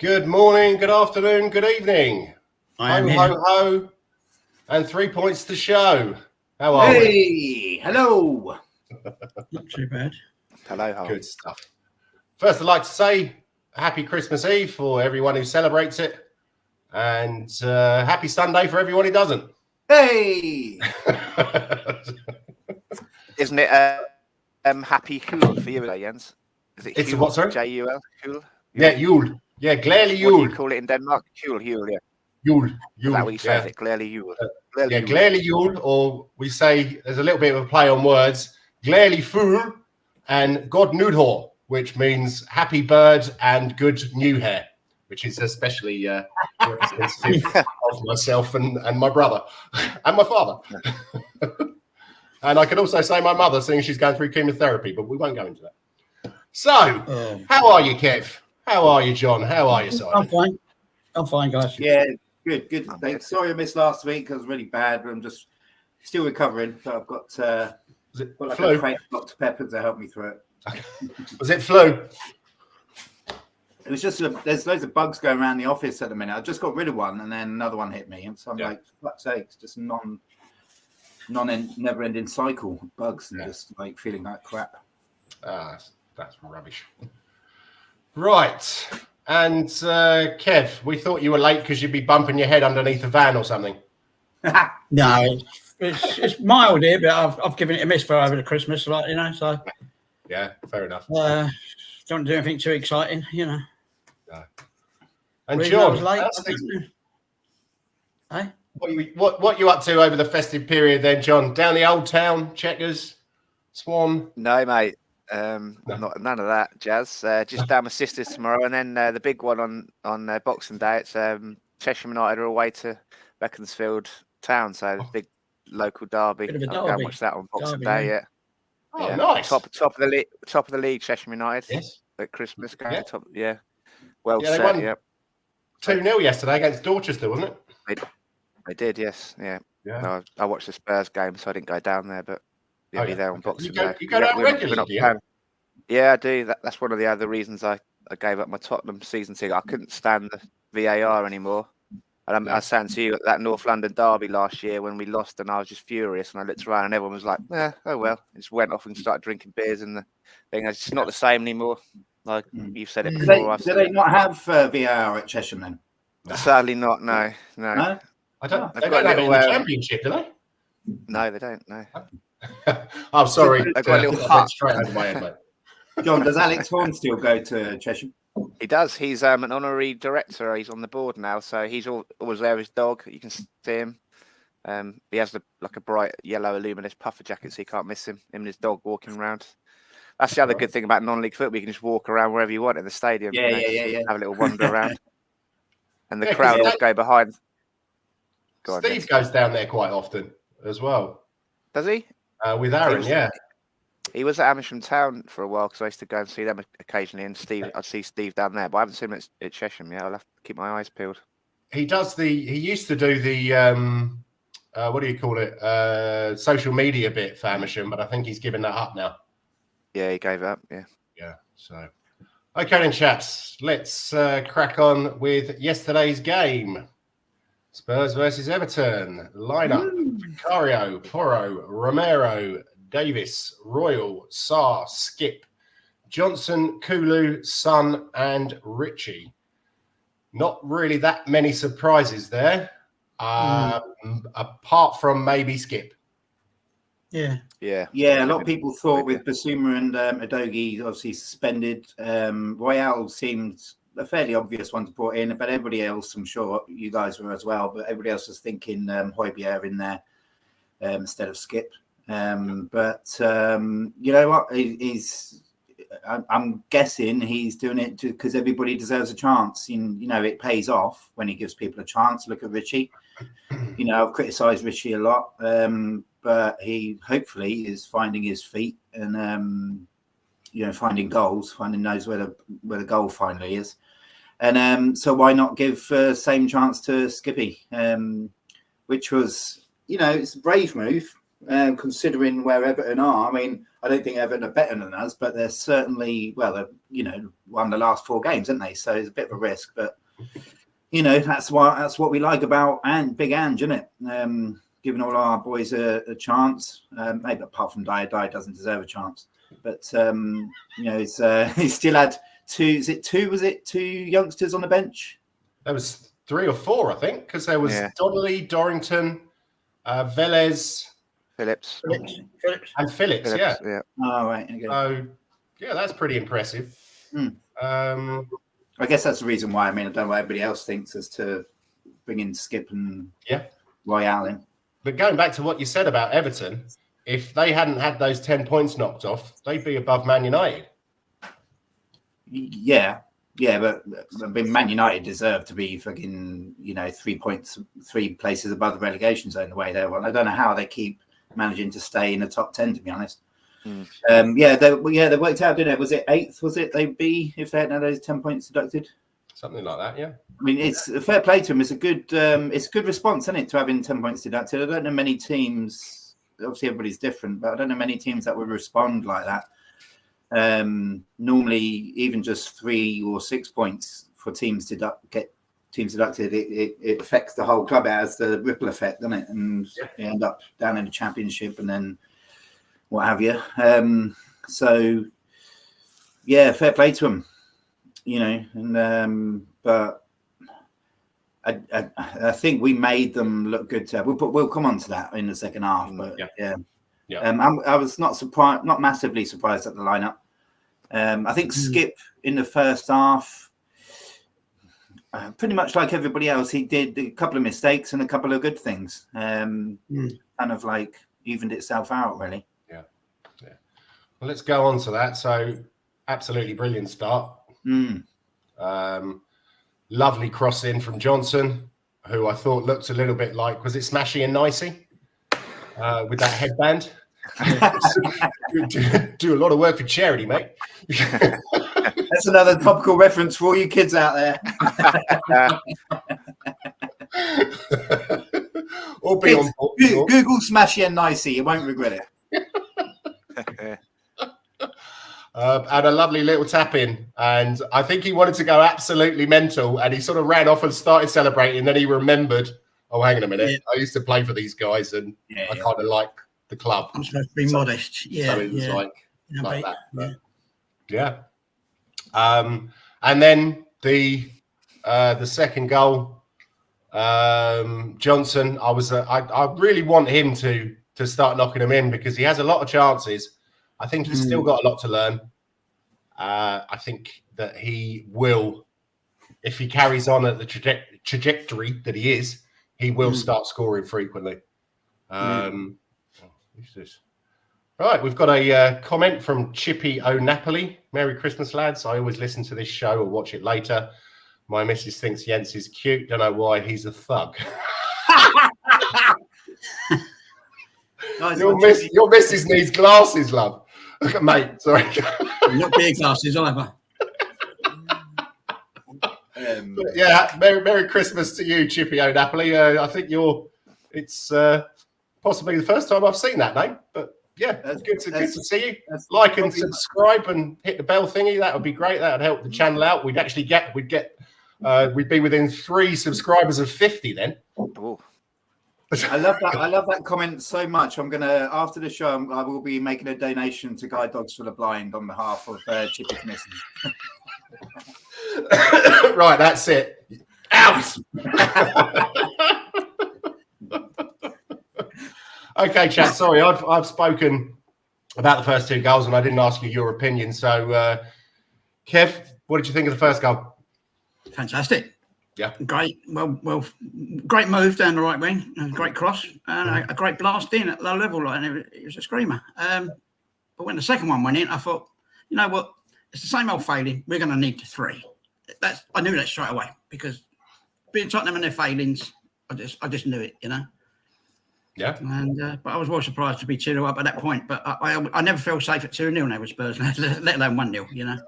Good morning, good afternoon, good evening. I am ho, here. ho, ho, and 3 points to show. How are we? Hey, hello. Not too bad. Hello. Good stuff. First, I'd like to say happy Christmas Eve for everyone who celebrates it, and happy Sunday for everyone who doesn't. Hey. Isn't it happy Jul for you, Jens? Is it It's Jul? what, sorry? J-U-L? Jul? Yeah, Yule. Yeah, Glædelig Jul. What do you call it in Denmark? Jul, yeah. Jul. Is that what you say? Is it Glædelig Jul? Yeah, Glædelig Jul, or we say there's a little bit of a play on words. Glædelig Fugl and God Nytår, which means happy bird and good new hair, which is especially representative of myself and my brother and my father. And I can also say my mother, seeing she's going through chemotherapy, but we won't go into that. So, how are you, Kev? How are you, John? How are you, Simon? I'm fine, guys. Yeah, good. Thanks. Sorry I missed last week. I was really bad, but I'm just still recovering. So I've got like flu? a crate of Dr. Pepper to help me through it. Was it flu? It was just there's loads of bugs going around the office at the minute. I just got rid of one, and then another one hit me, and so I'm like, for fuck's sake, it's just never-ending cycle of bugs, and just like feeling like crap. That's rubbish. Right. And Kev, we thought you were late because you'd be bumping your head underneath a van or something. No, it's mild here, but I've given it a miss for over the Christmas, like, you know. So yeah, fair enough. Don't do anything too exciting, you know. No. And Reason John, I was late, what you up to over the festive period then, John? Down the old town, Checkers, Swan? No, mate. None of that jazz. Just down my sister's tomorrow, and then the big one on Boxing Day. It's Cheshire United are away to Beaconsfield Town, so the big local derby. Bit of a I'll go and derby. watch that on Boxing Derby, Day. yeah. Yeah. Oh, Yeah. nice. Top of the league, Cheshire United. Yes. At Christmas, going Yeah. top. Yeah. Well Yeah, they set. won Yeah. 2-0 yesterday against Dorchester, wasn't it? They did. Yes. Yeah. Yeah. No, I watched the Spurs game, so I didn't go down there, but you'll be there on Boxing Day. You go down regularly, do you? Yeah, I do. That's one of the other reasons I gave up my Tottenham season ticket. I couldn't stand the VAR anymore. And I was saying to you, that North London derby last year when we lost, and I was just furious. And I looked around and everyone was like, oh well. I just went off and started drinking beers, and the thing is just not the same anymore. Like you've said it before. Do they not have VAR at Cheshire then? Sadly not, no. No? I don't. They've They got don't have it in a the little, championship, do they? No, they don't, no. I'm sorry. They've got a little I went hut. straight over my head, mate. John, does Alex Horn still go to Cheshire? He does. He's an honorary director. He's on the board now, so he's always there with his dog. You can see him. He has like a bright yellow luminous puffer jacket, so you can't miss him. Him and his dog walking around. That's the other good thing about non-league football. You can just walk around wherever you want in the stadium. Yeah. Have a little wander around, and the Yeah, crowd always go behind. Go on, Steve goes down there quite often as well. Does he? With Aaron, yeah. He was at Amersham Town for a while because I used to go and see them occasionally. And I'd see Steve down there, but I haven't seen him at Chesham yet. I'll have to keep my eyes peeled. He used to do the what do you call it? Social media bit for Amersham, but I think he's given that up now. Yeah, he gave it up. Yeah. Yeah. So, okay then, chaps. Let's crack on with yesterday's game. Spurs versus Everton. Lineup: Vicario, Porro, Romero, Davis, Royal, Sarr, Skip, Johnson, Kulu, Son, and Richie. Not really that many surprises there, apart from maybe Skip. Yeah. A lot of people thought with Basuma and Udogie obviously suspended. Royale seemed a fairly obvious one to put in, but everybody else, I'm sure you guys were as well, but everybody else was thinking Højbjerg in there instead of Skip. But you know what? I'm guessing he's doing it because everybody deserves a chance. And, you know, it pays off when he gives people a chance. Look at Richie. You know, I've criticised Richie a lot, but he hopefully is finding his feet and, you know, finding goals, knows where the goal finally is. And so why not give same chance to Skippy, which was, you know, it's a brave move. considering where Everton are. I mean, I don't think Everton are better than us, but they're certainly, well, they're, won the last 4 games, haven't they? So it's a bit of a risk, but that's what we like about Big Ange, isn't it? Giving all our boys a chance. Maybe apart from Dyer doesn't deserve a chance, but he's still had 2. Was it 2 youngsters on the bench? There was 3 or 4, I think, because there was Donnelly, Dorrington, Velez, Phillips, and Phillips. Yeah. Oh, right. Okay. So, yeah, that's pretty impressive. I guess that's the reason why. I mean, I don't know what everybody else thinks as to bringing Skip and Royale in. But going back to what you said about Everton, if they hadn't had those 10 points knocked off, they'd be above Man United. Yeah, but I mean, Man United deserve to be fucking 3 places above the relegation zone the way they're. Well, I don't know how they keep managing to stay in the top 10, to be honest. They worked out, didn't it? Was it 8th? Was it they'd be if they hadn't had those 10 points deducted? Something like that, yeah. I mean, it's a fair play to them. It's a good response, isn't it, to having 10 points deducted? I don't know many teams. Obviously, everybody's different, but I don't know many teams that would respond like that. Normally, even just 3 or 6 points for teams get teams deducted, it affects the whole club. It has the ripple effect, doesn't it? And you end up down in the Championship, and then what have you. So, yeah, fair play to them. But I think we made them look good. We'll come on to that in the second half. But I was not massively surprised at the lineup. I think Skip in the first half, pretty much like everybody else, he did a couple of mistakes and a couple of good things. Kind of like evened itself out, really. Yeah. Well, let's go on to that. So, absolutely brilliant start. Lovely cross in from Johnson, who I thought looked a little bit like, was it Smashy and Nicey with that headband? do a lot of work for charity, mate. That's another topical reference for all you kids out there. Kids, Google Smashy and Nicey, you won't regret it. And a lovely little tap in, and I think he wanted to go absolutely mental, and he sort of ran off and started celebrating, and then he remembered, oh, hang on a minute, I used to play for these guys, and I kind of like the club. I'm supposed to be modest. So it was like that. And then the second goal, Johnson, I really want him to start knocking them in, because he has a lot of chances. I think he's still got a lot to learn. I think that he will, if he carries on at the trajectory that he is, he will start scoring frequently. Who's this? Right, we've got a comment from Chippy O'Napoli. Merry Christmas, lads. I always listen to this show or watch it later. My missus thinks Jens is cute. Don't know why, he's a thug. Your missus needs glasses, love. Mate, sorry. Not big glasses either. Merry Christmas to you, Chippy O'Napoli. I think it's possibly the first time I've seen that name, but yeah, it's good to see you. Like and subscribe and hit the bell thingy. That would be great. That would help the channel out. We'd be within 3 subscribers of 50 then. Ooh. I love that comment so much. I'm gonna, after the show, I will be making a donation to Guide Dogs for the Blind on behalf of Chippy's missus. Right, that's it. Out. Okay, chat. Sorry, I've spoken about the first 2 goals, and I didn't ask you your opinion. So, Kev, what did you think of the first goal? Fantastic. Yeah. Great. Well, great move down the right wing. A great cross and a great blast in at low level, and it was a screamer. But when the second one went in, I thought, you know what? It's the same old failing. We're going to need 3. I knew that straight away, because being Tottenham and their failings, I just knew it, you know. Yeah. And but I was well surprised to be 2-0 up at that point. But I never felt safe at 2-0 now with Spurs, let alone 1-0, you know.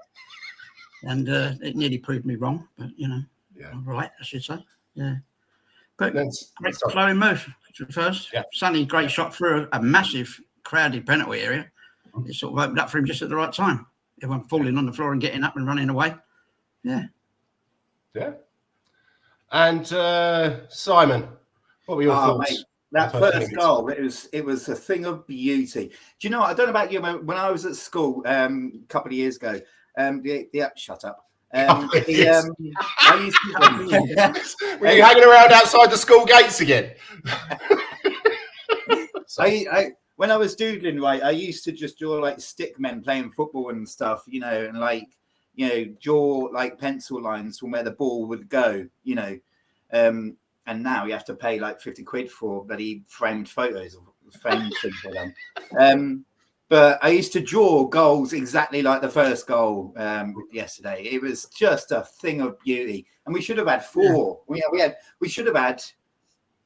And it nearly proved me wrong, but you know. Yeah. Right, I should say. Yeah. But great flowing move first. Yeah. Sonny, great shot through a massive crowded penalty area. It sort of opened up for him just at the right time. Everyone falling on the floor and getting up and running away. Yeah. Yeah. And Simon, what were your thoughts? Mate, that first goal, it was a thing of beauty. Do you know what? I don't know about you, when I was at school a couple of years ago, shut up. I used to, were you hanging around outside the school gates again? When I was doodling, right, I used to just draw like stick men playing football and stuff, you know, and like, you know, draw like pencil lines from where the ball would go, you know. And now you have to pay like 50 quid for bloody framed photos or framed things for them. But I used to draw goals exactly like the first goal yesterday. It was just a thing of beauty, and we should have had 4. We should have had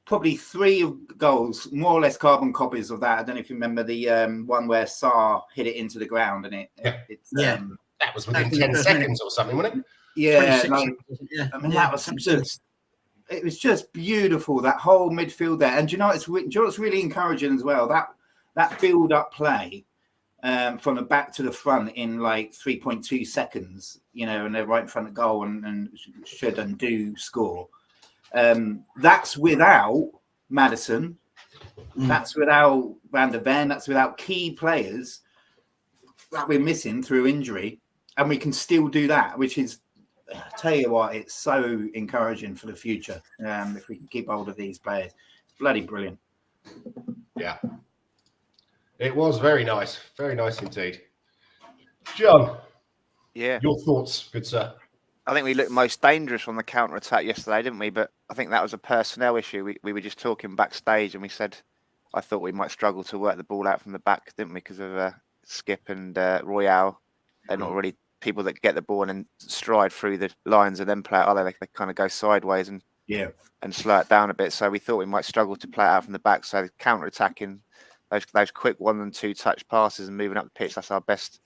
probably 3 goals, more or less carbon copies of that. I don't know if you remember the one where Sarr hit it into the ground, and that was within 10 seconds or something, wasn't it? Yeah, I mean that was just. It was just beautiful, that whole midfield there. And do you know what's really encouraging as well? That build-up play from the back to the front in like 3.2 seconds, you know, and they're right in front of goal and should and do score. That's without Maddison. That's without Van der Ven. That's without key players that we're missing through injury. And we can still do that, which is, I tell you what, it's so encouraging for the future. If we can keep hold of these players, it's bloody brilliant. Yeah, it was very nice indeed. John, your thoughts, good sir? I think we looked most dangerous on the counter attack yesterday, didn't we? But I think that was a personnel issue. We were just talking backstage, and we said I thought we might struggle to work the ball out from the back, didn't we? Because of Skip and Royale, they're not really people that get the ball and then stride through the lines and then play it, are they? They kind of go sideways and slow it down a bit. So we thought we might struggle to play it out from the back. So counter-attacking, those quick 1 and 2 touch passes and moving up the pitch, that's our best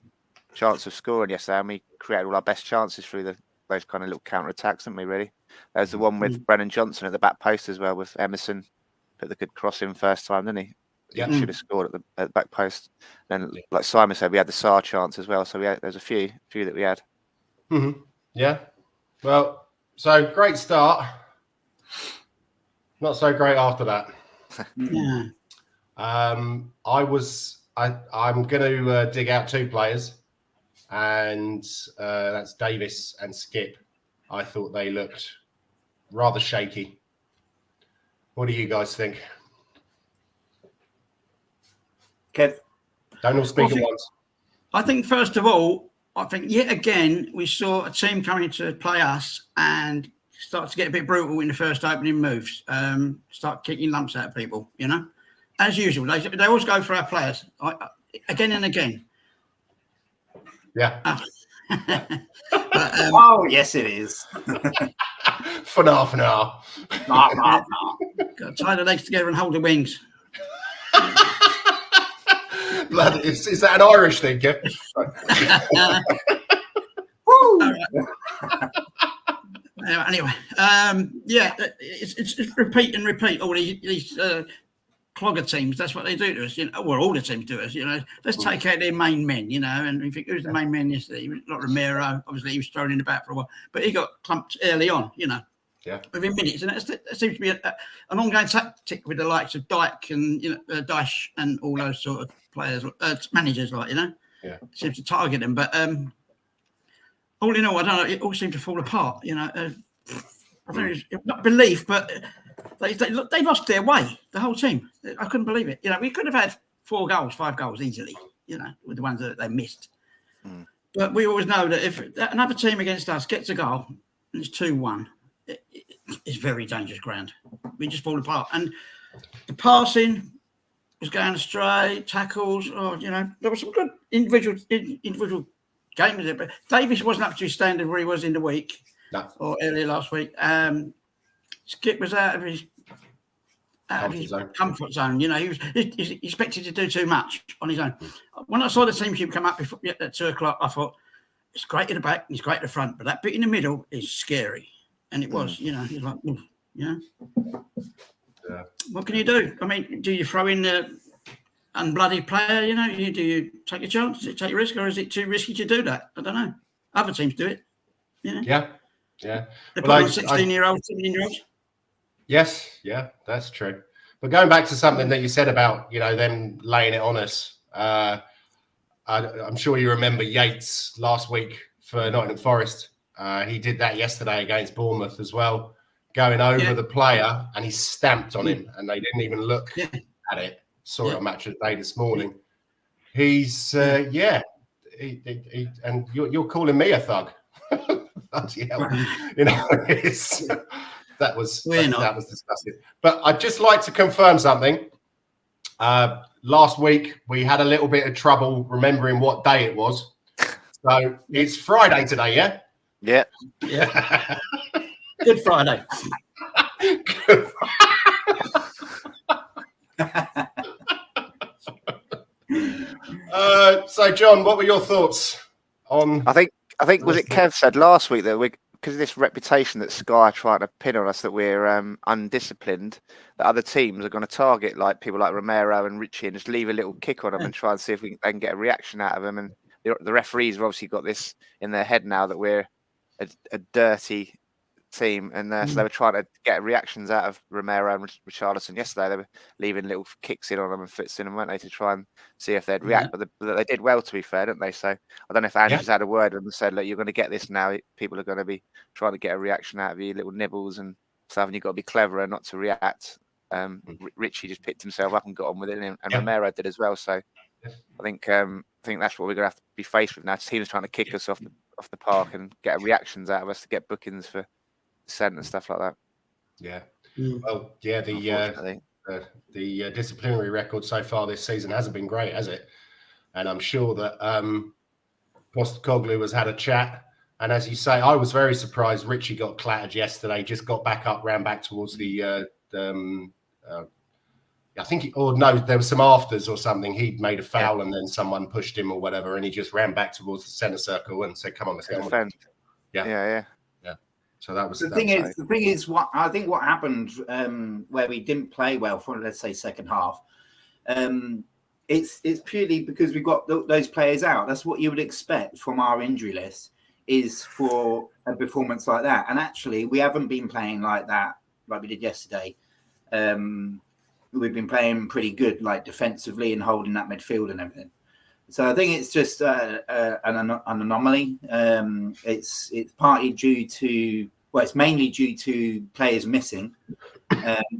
chance of scoring yesterday. And we created all our best chances through those kind of little counter-attacks, didn't we, really? There's the one with Brennan Johnson at the back post as well, with Emerson. Put the good cross in first time, didn't he? Yeah, should have scored at the back post. Then, like Simon said, we had the Sarr chance as well. So there's a few that we had. Mm-hmm. Yeah. Well, so great start. Not so great after that. Yeah. I'm going to dig out 2 players, and that's Davis and Skip. I thought they looked rather shaky. What do you guys think? Kev? Don't all speak at once. I think, first of all, yet again, we saw a team coming to play us and start to get a bit brutal in the first opening moves, start kicking lumps out of people, you know. As usual, they always go for our players, again and again. Yeah. But, oh, yes, it is. For now. Got to tie the legs together and hold the wings. Blood, is that an Irish thing, Kev? Anyway, it's repeat and repeat. All these clogger teams, that's what they do to us. You know, well, all the teams do us. You know, let's take out their main men. You know, and we think who's the main man yesterday? Not Romero. Obviously, he was thrown in the back for a while, but he got clumped early on. You know. Yeah. Within minutes, and that seems to be an ongoing tactic with the likes of Dyke and Dyche and all those sort of players, managers, like seems to target them. But all in all, I don't know. It all seemed to fall apart. You know, I don't know, not belief, but they lost their way. The whole team. I couldn't believe it. You know, we could have had 4 goals, 5 goals easily. You know, with the ones that they missed. But we always know that if another team against us gets a goal, and it's 2-1. It's very dangerous ground. We just fall apart, and the passing was going astray. Tackles, there was some good individual games there, but Davis wasn't up to his standard where he was in the week or earlier last week. Skip was out of his comfort zone. You know, he was expected to do too much on his own. When I saw the team sheet come up before at 2:00, I thought it's great at the back and it's great at the front, but that bit in the middle is scary. And it was, he's like, Yeah. Yeah. What can you do? I mean, do you throw in the unbloody player? You know, do you take a chance? Do you take a risk, or is it too risky to do that? I don't know. Other teams do it. You know? Yeah. Yeah. They put Well, on 16-year-olds, 17-year-olds. Yes. Yeah, that's true. But going back to something that you said about, them laying it on us, I'm sure you remember Yates last week for Nottingham Forest. He did that yesterday against Bournemouth as well, going over the player, and he stamped on him, and they didn't even look at it. Saw it on Match of the Day this morning. He's and you're calling me a thug. Bloody hell. That was disgusting. But I'd just like to confirm something. Last week we had a little bit of trouble remembering what day it was. So it's Friday today, yeah? Yeah. Yeah. Good Friday. Good. So John, what were your thoughts on? I think was it Kev said last week that because of this reputation that Sky are trying to pin on us that we're undisciplined, that other teams are going to target like people like Romero and Richie and just leave a little kick on them and try and see if they can get a reaction out of them. And the referees have obviously got this in their head now that we're a dirty team, and so they were trying to get reactions out of Romero and Richarlison yesterday. They were leaving little kicks in on them and fits in them, weren't they, to try and see if they'd react. But they did well, to be fair, didn't they? So I don't know if Andrew's had a word with them and said, look, you're going to get this now. People are going to be trying to get a reaction out of you, little nibbles and stuff, and you've got to be cleverer not to react. Richie just picked himself up and got on with it, and Romero did as well. So I think that's what we're going to have to be faced with now. Teams trying to kick us off the park and get reactions out of us to get bookings for dissent and stuff like that. Yeah. Well, yeah, the disciplinary record so far this season hasn't been great, has it? And I'm sure that Postecoglou has had a chat. And as you say, I was very surprised Richie got clattered yesterday, just got back up, ran back towards I think, there was some afters or something. He'd made a foul and then someone pushed him or whatever, and he just ran back towards the centre circle and said, come on, let's go on. Yeah. So that was the thing is what I think what happened where we didn't play well for, let's say, second half. It's purely because we got those players out. That's what you would expect from our injury list, is for a performance like that. And actually, we haven't been playing like that like we did yesterday. We've been playing pretty good, like defensively and holding that midfield and everything. So I think it's just an anomaly. It's partly due to, it's mainly due to players missing,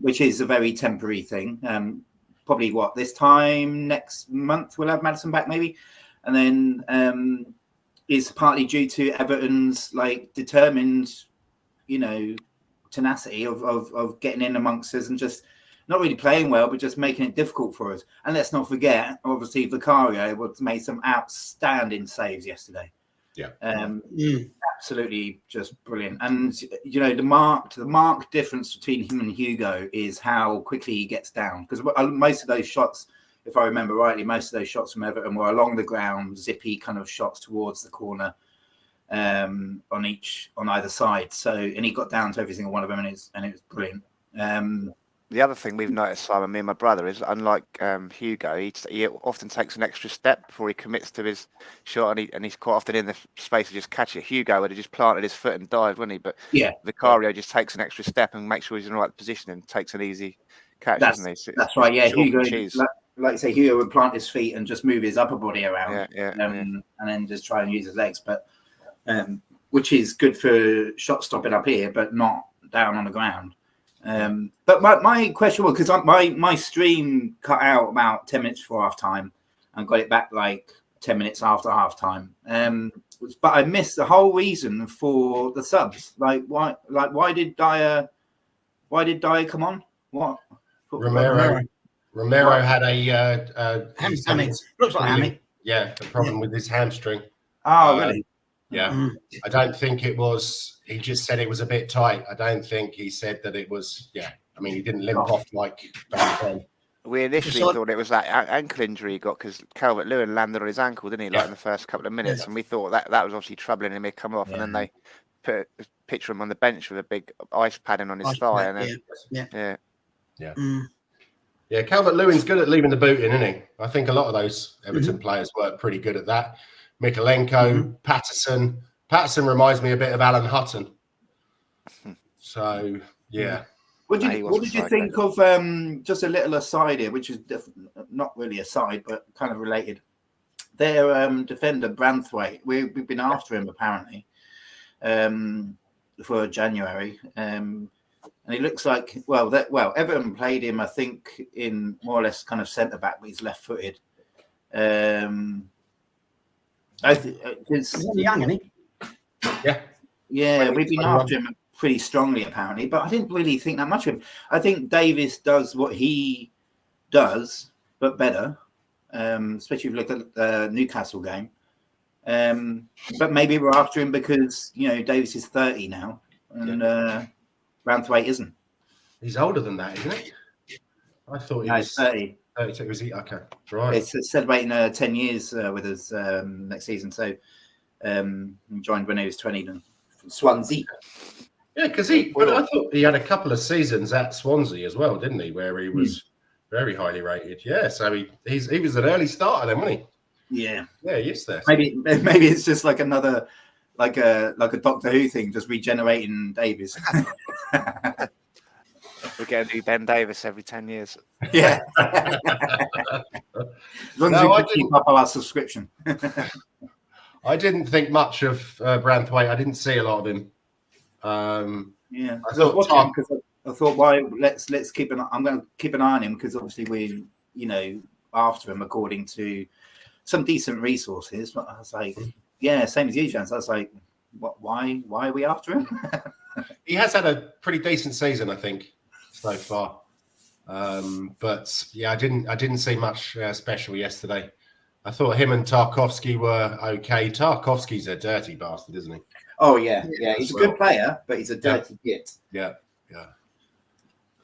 which is a very temporary thing. Probably this time next month we'll have Maddison back maybe, and then it's partly due to Everton's determined, tenacity of getting in amongst us and just not really playing well, but just making it difficult for us. And let's not forget, obviously, Vicario made some outstanding saves yesterday. Yeah. Absolutely just brilliant. And, the marked difference between him and Hugo is how quickly he gets down. Because most of those shots, if I remember rightly, most of those shots from Everton were along the ground, zippy kind of shots towards the corner on either side. So, and he got down to every single one of them, and it was brilliant. The other thing we've noticed, Simon, me and my brother, is unlike Hugo, he often takes an extra step before he commits to his shot, and he's quite often in the space to just catch it. Hugo would have just planted his foot and dived, wouldn't he? But Vicario just takes an extra step and makes sure he's in the right position and takes an easy catch, doesn't he? That's right, yeah. Hugo, like you say, Hugo would plant his feet and just move his upper body around, and then just try and use his legs, but which is good for shot stopping up here, but not down on the ground. But my question was, because my stream cut out about 10 minutes before half time and got it back 10 minutes after half time. But I missed the whole reason for the subs. Why did Dyer come on? What? Romero had a hamstring. Looks like hammy. Yeah, a problem with his hamstring. Oh, really? Yeah, I don't think it was. He just said it was a bit tight. I don't think he said that it was. Yeah, I mean, he didn't limp off like back then. We initially thought it was that ankle injury he got because Calvert-Lewin landed on his ankle, didn't he? In the first couple of minutes, and we thought that was obviously troubling him. He'd come off, and then they picture of him on the bench with a big ice padding on his Ice thigh. pad, And then, yeah. Yeah, Calvert-Lewin's good at leaving the boot in, isn't he? I think a lot of those Everton players work pretty good at that. Mikalenko, Patterson. Patterson reminds me a bit of Alan Hutton. So, yeah. What did you think of, just a little aside here, which is not really aside, but kind of related. Their defender, Branthwaite, we've been after him apparently for January. And he looks like, Everton played him, I think, in more or less kind of centre-back, but he's left-footed. He's young, isn't he? Yeah, we've been after him pretty strongly, apparently, but I didn't really think that much of him. I think Davis does what he does, but better, especially if you look at the Newcastle game. But maybe we're after him because, Davis is 30 now, and Branthwaite isn't. He's older than that, isn't he? I thought he was 30. 32. Was he? Okay, right. It's celebrating 10 years with us next season. So he joined when he was 20 from Swansea. Yeah, because I thought he had a couple of seasons at Swansea as well, didn't he? Where he was very highly rated. Yeah, so he was an early starter then, wasn't he? Yeah, he is there. Maybe it's just like another like a Doctor Who thing, just regenerating Davis. We're going to do Ben Davis every 10 years. Yeah. As long as we can keep up our subscription. I didn't think much of Branthwaite. I didn't see a lot of him. I thought, why? Let's keep an. I'm going to keep an eye on him because obviously we, after him according to some decent resources. But I was like, yeah, same as you, Jans. I was like, what? Why are we after him? He has had a pretty decent season, I think, so far. But yeah, I didn't see much special yesterday. I thought him and Tarkowski were okay. Tarkowski's a dirty bastard, isn't he? Oh yeah. He's a good player, but he's a dirty git. Yeah.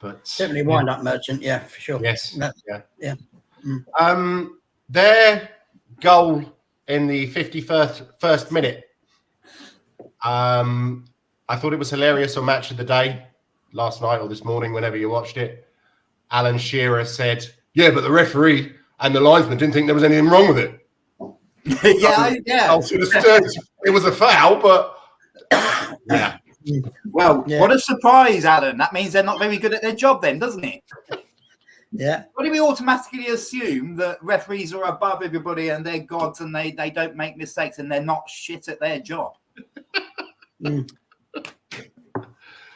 But Definitely wind-up merchant, yeah, for sure. Yes. Yeah. Their goal in the 51st minute. I thought it was hilarious on Match of the Day last night or this morning, whenever you watched it. Alan Shearer said, "Yeah, but the referee and the linesman didn't think there was anything wrong with it." Yeah. It was a foul, but yeah. Well, what a surprise, Alan. That means they're not very good at their job then, doesn't it? Yeah. Why do we automatically assume that referees are above everybody and they're gods and they don't make mistakes and they're not shit at their job? I'm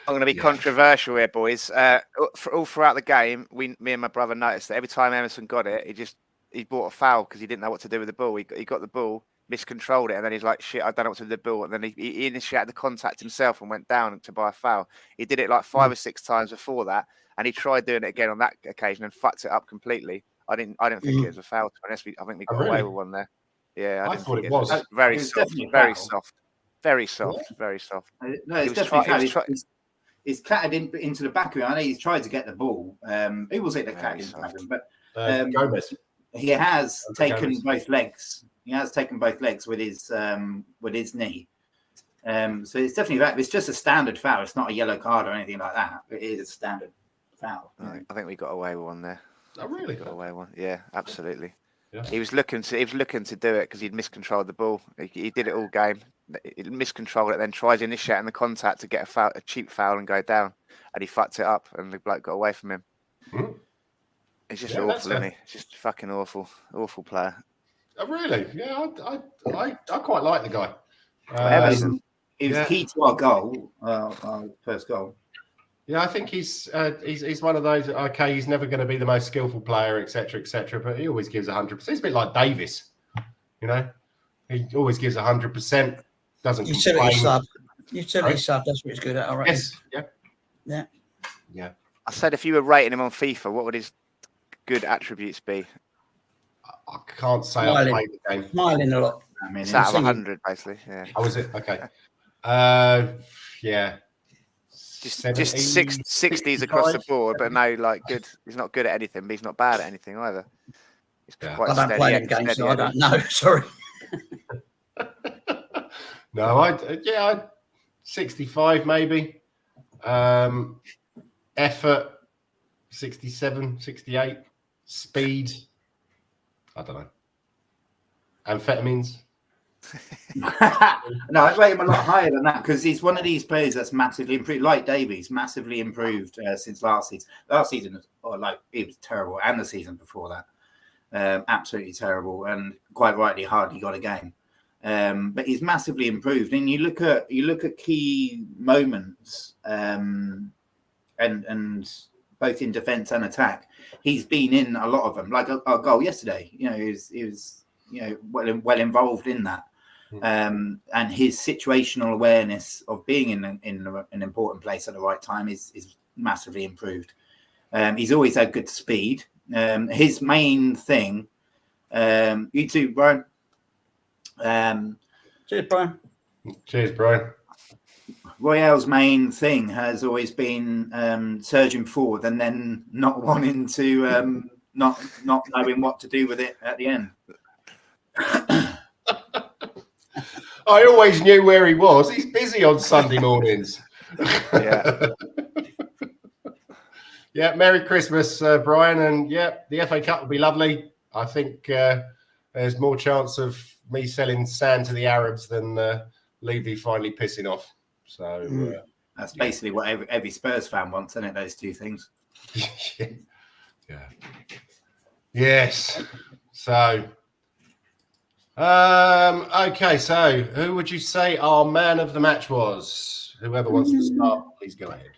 going to be controversial here, boys. All throughout the game, me and my brother noticed that every time Emerson got it, he bought a foul because he didn't know what to do with the ball. He got the ball, miscontrolled it, and then he's like, "Shit, I don't know what to do with the ball." And then he initiated the contact himself and went down to buy a foul. He did it like 5 or 6 times before that, and he tried doing it again on that occasion and fucked it up completely. I didn't think it was a foul. I think we got away with one there. Yeah, I thought it was very soft. Very soft. No, it's definitely foul. He's clattered into the back of him. I know he's tried to get the ball. Who was it that clattered into him? But Gomez. He has taken both legs. He has taken both legs with his knee. So it's definitely that. It's just a standard foul. It's not a yellow card or anything like that. It is a standard foul. I think we got away with one there. Oh, really? Got away with one. Yeah, absolutely. Yeah. He was looking to do it because he'd miscontrolled the ball. He did it all game. He miscontrolled it, then tried to initiate the contact to get a cheap foul and go down, and he fucked it up, and the bloke got away from him. It's just awful, isn't he? It's just fucking awful player. Oh, really? Yeah, I quite like the guy. He was key to our goal, our first goal. Yeah, I think he's one of those. Okay, he's never going to be the most skillful player, etc., but he always gives 100%. He's a bit like Davis, He always gives 100%. Doesn't utility sub. Utility sub. That's what he's good at. All right. Yes. Yeah. I said if you were rating him on FIFA, what would his good attributes be? I can't say I played the game. Smiling a lot. I mean, it's out of 100, basically. Yeah. Oh, was it? Okay. Yeah. Just 60s across the board, but no, like good. He's not good at anything, but he's not bad at anything either. He's quite I don't play them games, so I don't know. Sorry. No, 65 maybe. Effort, 67, 68. Speed, I don't know. Amphetamines. No, I rate him a lot higher than that because he's one of these players that's massively improved, like Davies, massively improved since last season. Last season, it was terrible, and the season before that, absolutely terrible, and quite rightly hardly got a game. But he's massively improved, and you look at key moments, and both in defence and attack, he's been in a lot of them. Like our goal yesterday, he was well involved in that. And his situational awareness of being in an important place at the right time is massively improved. He's always had good speed. His main thing, you too, Brian. Cheers, Brian. Cheers, Brian. Royale's main thing has always been surging forward and then not wanting to, not knowing what to do with it at the end. I always knew where he was. He's busy on Sunday mornings. Yeah. Yeah, Merry Christmas, Brian. And yeah, the FA Cup will be lovely. I think there's more chance of me selling sand to the Arabs than Levy finally pissing off. So that's basically what every Spurs fan wants, isn't it? Those two things. Yeah. Yes. So, okay. So, who would you say our man of the match was? Whoever wants to start, please go ahead.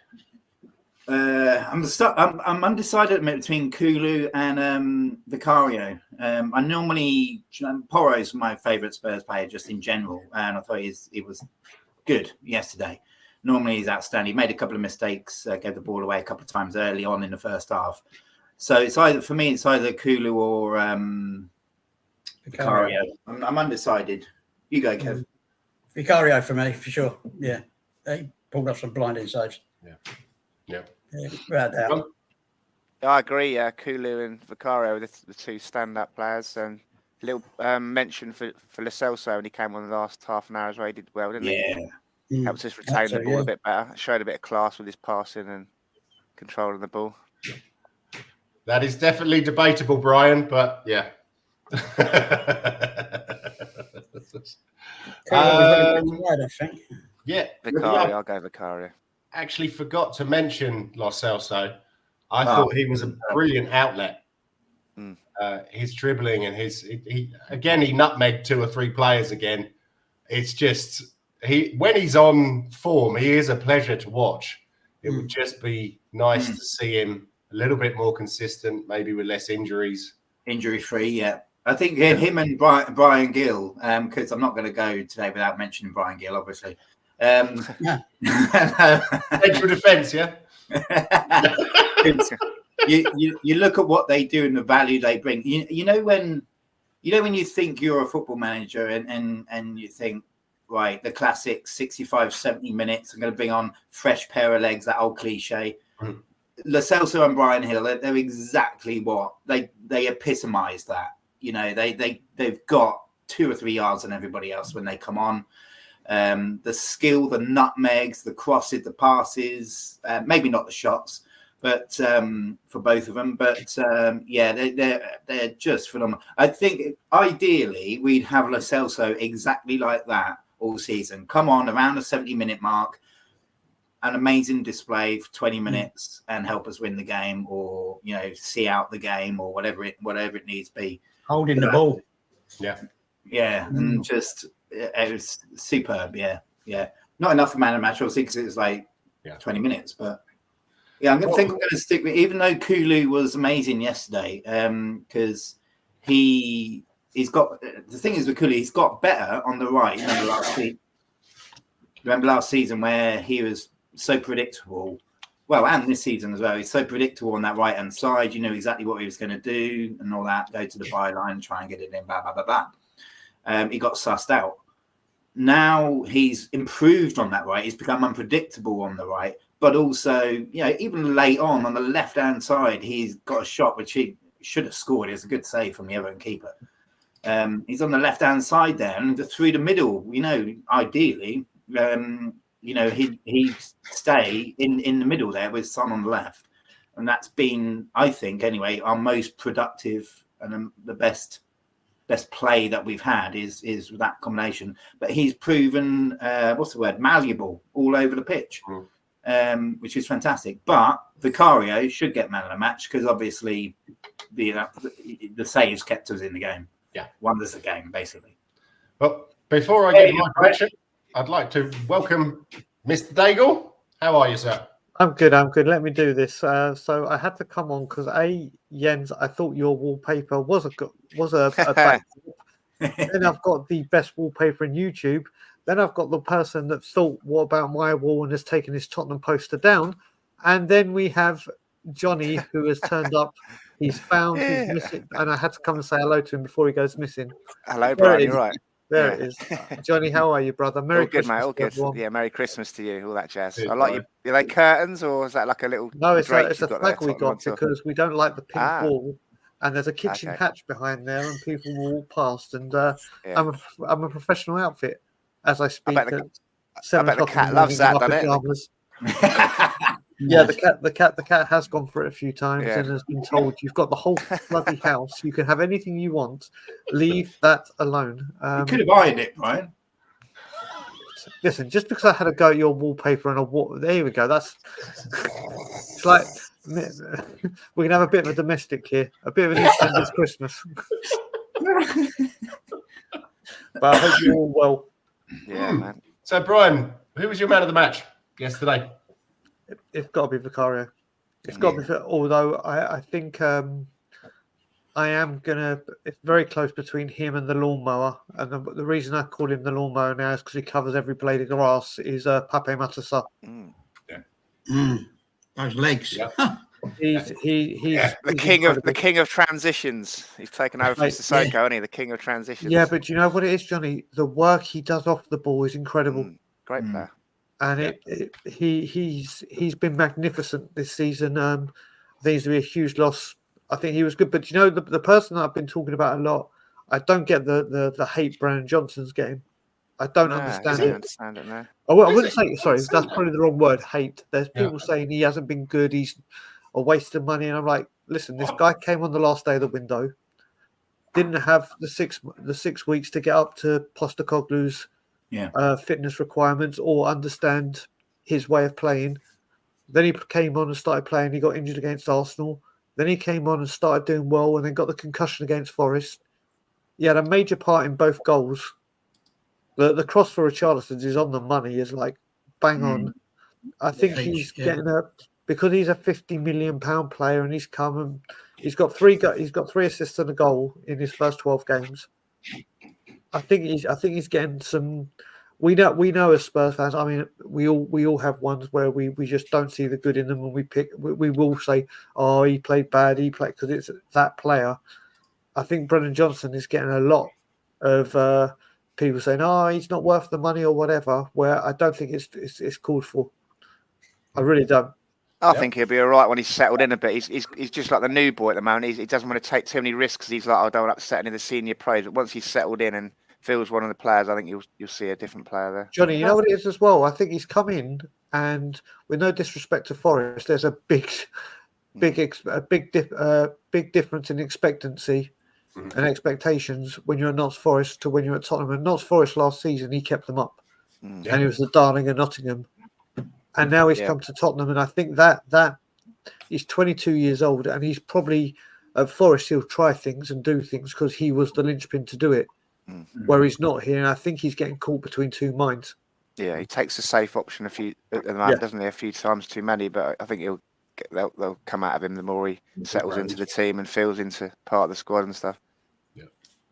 I'm undecided between Kulu and Vicario. I normally Porro's my favourite Spurs player just in general, and I thought he was good yesterday. Normally he's outstanding. He made a couple of mistakes, gave the ball away a couple of times early on in the first half. So it's either Kulu or Vicario. I'm undecided. You go, Kev. Vicario for me, for sure. Yeah, he pulled off some blinding saves. Yeah. Without doubt. I agree. Kulu and Vicario were the two stand-up players. And a little mention for Lo Celso when he came on the last half an hour as well. He did well, didn't he? Yeah. Helped us retain the ball a bit better. Showed a bit of class with his passing and controlling the ball. That is definitely debatable, Brian, but yeah. Yeah. Vicario, I'll go Vicario. Actually forgot to mention Lo Celso. I thought he was a brilliant outlet. His dribbling and he nutmegged 2 or 3 players again. It's just when he's on form, he is a pleasure to watch. It would just be nice to see him a little bit more consistent, maybe with less injuries. Injury free, yeah. I think him and Brian Gill, because I'm not going to go today without mentioning Brian Gill, obviously. Central defence, yeah. you look at what they do and the value they bring. You know when you think you're a football manager and you think, right, the classic 65, 70 minutes, I'm going to bring on fresh pair of legs, that old cliche. Lo Celso and Brian Hill, they're exactly what they epitomise that. They've got 2 or 3 yards on everybody else when they come on. The skill, the nutmegs, the crosses, the passes, maybe not the shots, but for both of them. But they're just phenomenal. I think ideally we'd have Lo Celso exactly like that all season. Come on around the 70-minute mark, an amazing display for 20 minutes and help us win the game, or see out the game, or whatever it needs to be. Holding the ball. Yeah, and just it was superb. Yeah. Not enough for man of the match, obviously, because it was like 20 minutes. But yeah, I'm going to stick with, even though Kulu was amazing yesterday, because he's got, the thing is with Kulu, he's got better on the right. Remember last season where he was so predictable. Well, and this season as well, he's so predictable on that right-hand side. You know exactly what he was going to do and all that. Go to the byline, try and get it in, blah, blah, blah, blah. He got sussed out. Now he's improved on that right. He's become unpredictable on the right. But also, even late on the left-hand side, he's got a shot which he should have scored. It was a good save from the Everton keeper. He's on the left-hand side there and through the middle, ideally, he stay in the middle there with Son on the left, and that's been, I think, anyway, our most productive and the best play that we've had is that combination. But he's proven malleable all over the pitch, which is fantastic. But Vicario should get man of the match because obviously the saves kept us in the game. Yeah, wonders the game basically. Well, before I give my prediction, I'd like to welcome Mr. Daigle. How are you, sir? I'm good. Let me do this. So I had to come on because Jens, I thought your wallpaper was a backdrop. Then I've got the best wallpaper in YouTube. Then I've got the person that thought, what about my wall, and has taken his Tottenham poster down. And then we have Johnny, who has turned up. He's found, he's missing, and I had to come and say hello to him before he goes missing. Hello, Brian. You're right. There it is. Johnny, how are you, brother? Merry Christmas, mate. All good. Everyone. Yeah, Merry Christmas to you. All that jazz. Good, I like you. Are they curtains or is that like a little? No, it's drake a flag we got because we don't like the pink wall, and there's a kitchen hatch behind there, and people will walk past. And I'm a professional outfit as I speak. I bet the cat loves that, doesn't it? Yeah, the cat has gone for it a few times and has been told, you've got the whole bloody house. You can have anything you want. Leave that alone. You could have ironed it, Brian. Listen, just because I had a go at your wallpaper and a wall, there we go. It's like we can have a bit of a domestic here, a bit of an extended Christmas. But I hope you're all well. Yeah, man. So, Brian, who was your man of the match yesterday? It's got to be Vicario. It's got to be. Although I think I am gonna. It's very close between him and the lawnmower, and the reason I call him the lawnmower now is because he covers every blade of grass. Is Pape Matassa. Those legs. Yeah. He's the king of transitions. He's taken over from Sissoko, hasn't he? The king of transitions. Yeah, but you know what it is, Johnny? The work he does off the ball is incredible. Great player. And he's been magnificent this season. I think he's going to be a huge loss. I think he was good, but you know the person that I've been talking about a lot. I don't get the hate Brennan Johnson's getting. I don't understand it. Understand it now. I wouldn't say sorry. That's probably the wrong word. Hate. There's people saying he hasn't been good. He's a waste of money, and I'm like, listen, this guy came on the last day of the window, didn't have the 6 weeks to get up to Postecoglou's fitness requirements or understand his way of playing. Then he came on and started playing. He got injured against Arsenal. Then he came on and started doing well, and then got the concussion against Forest. He had a major part in both goals. The cross for Richarlison is on the money. Is like bang on. I think he's getting because he's a £50 million player, and he's come and he's got three assists and a goal in his first 12 games. I think he's getting some. We know as Spurs fans. I mean, we all have ones where we just don't see the good in them, and we will say, oh, he played bad. He played because it's that player. I think Brennan Johnson is getting a lot of people saying, oh, he's not worth the money or whatever. Where I don't think it's called for. I really don't. I think he'll be all right when he's settled in a bit. He's just like the new boy at the moment. He doesn't want to take too many risks. He's like, I don't want to upset any of the senior pros. But once he's settled in and feels one of the players, I think you'll see a different player there. Johnny, you know what it is as well? I think he's come in, and with no disrespect to Forest, there's a big difference in expectancy and expectations when you're at Notts Forest to when you're at Tottenham. And Notts Forest last season, he kept them up, and he was the darling of Nottingham. And now he's come to Tottenham, and I think that he's 22 years old, and he's probably at Forest. He'll try things and do things because he was the linchpin to do it. Where he's not here, and I think he's getting caught between two minds. Yeah, he takes a safe option at the moment, doesn't he? A few times too many, but I think they'll come out of him the more he settles into the team and feels into part of the squad and stuff. Yeah.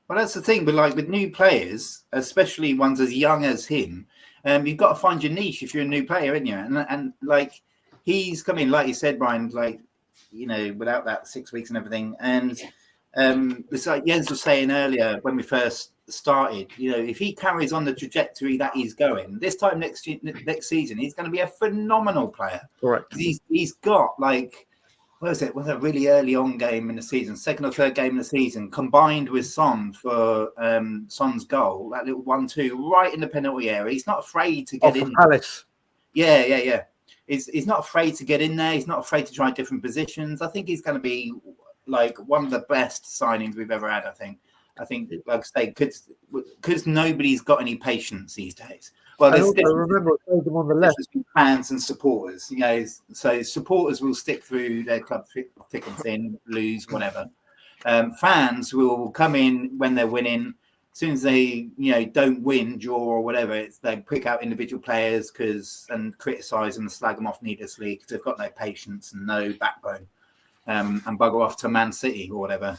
Well, that's the thing, but like with new players, especially ones as young as him, you've got to find your niche if you're a new player, isn't you? And like he's come in, like you said, Brian, like without that 6 weeks and everything, and it's like Jens was saying earlier when we first started, if he carries on the trajectory that he's going, this time next season, he's going to be a phenomenal player. Correct. He's got like, was a really early on game in the season, second or third game in the season, combined with Son for Son's goal, that little 1-2 right in the penalty area. He's not afraid to get in. Palace. Yeah. He's not afraid to get in there. He's not afraid to try different positions. I think he's going to be like one of the best signings we've ever had. I think, like I say, because nobody's got any patience these days. Well, there's remember them on the left. Fans and supporters, so supporters will stick through their club thick and thin, lose, whatever. Fans will come in when they're winning. As soon as they, don't win, draw or whatever, they pick out individual players and criticise them and slag them off needlessly because they've got no patience and no backbone, and bugger off to Man City or whatever.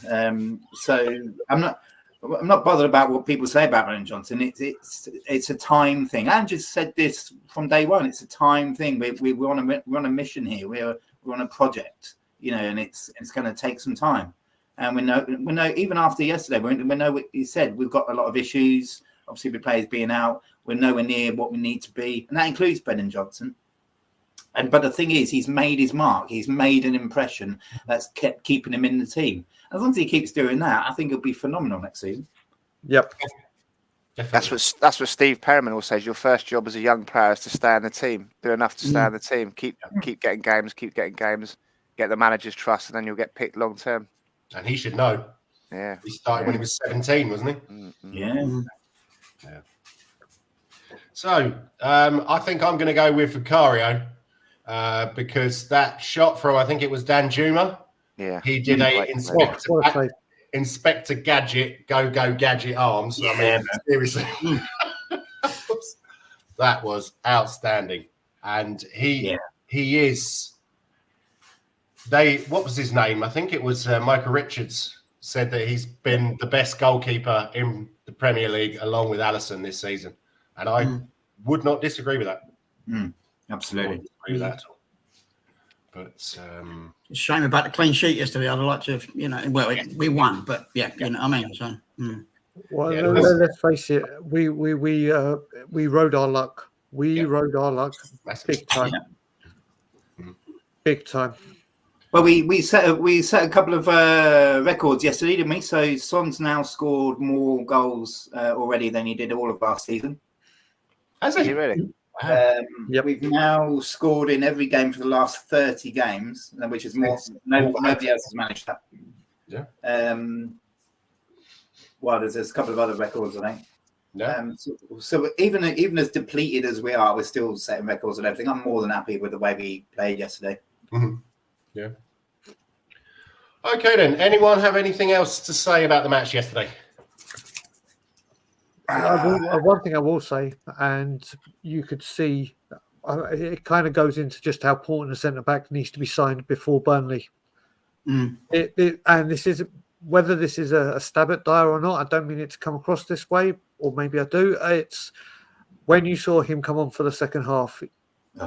So I'm not bothered about what people say about Brennan Johnson. It's a time thing. And just said this from day one. It's a time thing. We're on a mission here. We're on a project, and it's going to take some time. And we know even after yesterday, we know what he said. We've got a lot of issues. Obviously, with players being out, we're nowhere near what we need to be, and that includes Brennan Johnson. But the thing is, he's made his mark. He's made an impression that's kept keeping him in the team. As long as he keeps doing that, I think he'll be phenomenal next season. Yep. That's what Steve Perriman always says. Your first job as a young player is to stay in the team. Do enough to stay in the team. Keep getting games. Get the manager's trust, and then you'll get picked long term. And he should know. Yeah. He started when he was 17, wasn't he? Mm-hmm. Yeah. So I think I'm going to go with Vicario because that shot from, I think it was Dan Juma. Yeah. He did Inspector Gadget, go Gadget arms. Yeah. I mean, seriously. That was outstanding. And he is... what was his name? I think it was Michael Richards said that he's been the best goalkeeper in the Premier League along with Alisson this season. And I would not disagree with that. Absolutely. Disagree with that at all. But it's a shame about the clean sheet yesterday. I'd like to have, we won, but you know what I mean. So, Well, let's face it, we rode our luck. Rode our luck big time. Big time. Well, we set a couple of records yesterday, didn't we? So Son's now scored more goals already than he did all of last season. Has he really? We've now scored in every game for the last 30 games, which is more. Nobody else has managed that. Yeah. Well, there's a couple of other records, I think. Yeah. So even as depleted as we are, we're still setting records and everything. I'm more than happy with the way we played yesterday. Mm-hmm. Yeah. Okay, then. Anyone have anything else to say about the match yesterday? One thing I will say, and you could see, it kind of goes into just how important a centre back needs to be signed before Burnley. And this is whether this is a stab at Dyer or not. I don't mean it to come across this way, or maybe I do. It's when you saw him come on for the second half,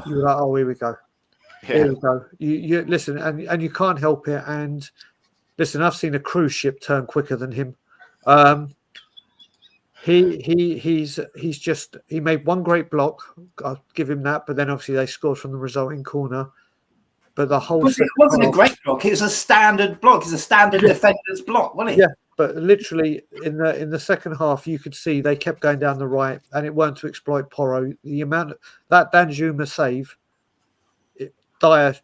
you were like, "Oh, here we go." Here we go. You listen, and you can't help it. And listen, I've seen a cruise ship turn quicker than him. He made one great block. I'll give him that. But then obviously they scored from the resulting corner. But the whole it wasn't a great block. It was a standard block. It's a standard defender's block, wasn't it? Yeah. But literally in the second half, you could see they kept going down the right, and it weren't to exploit Porro. The amount of that Danjuma save. Dyer,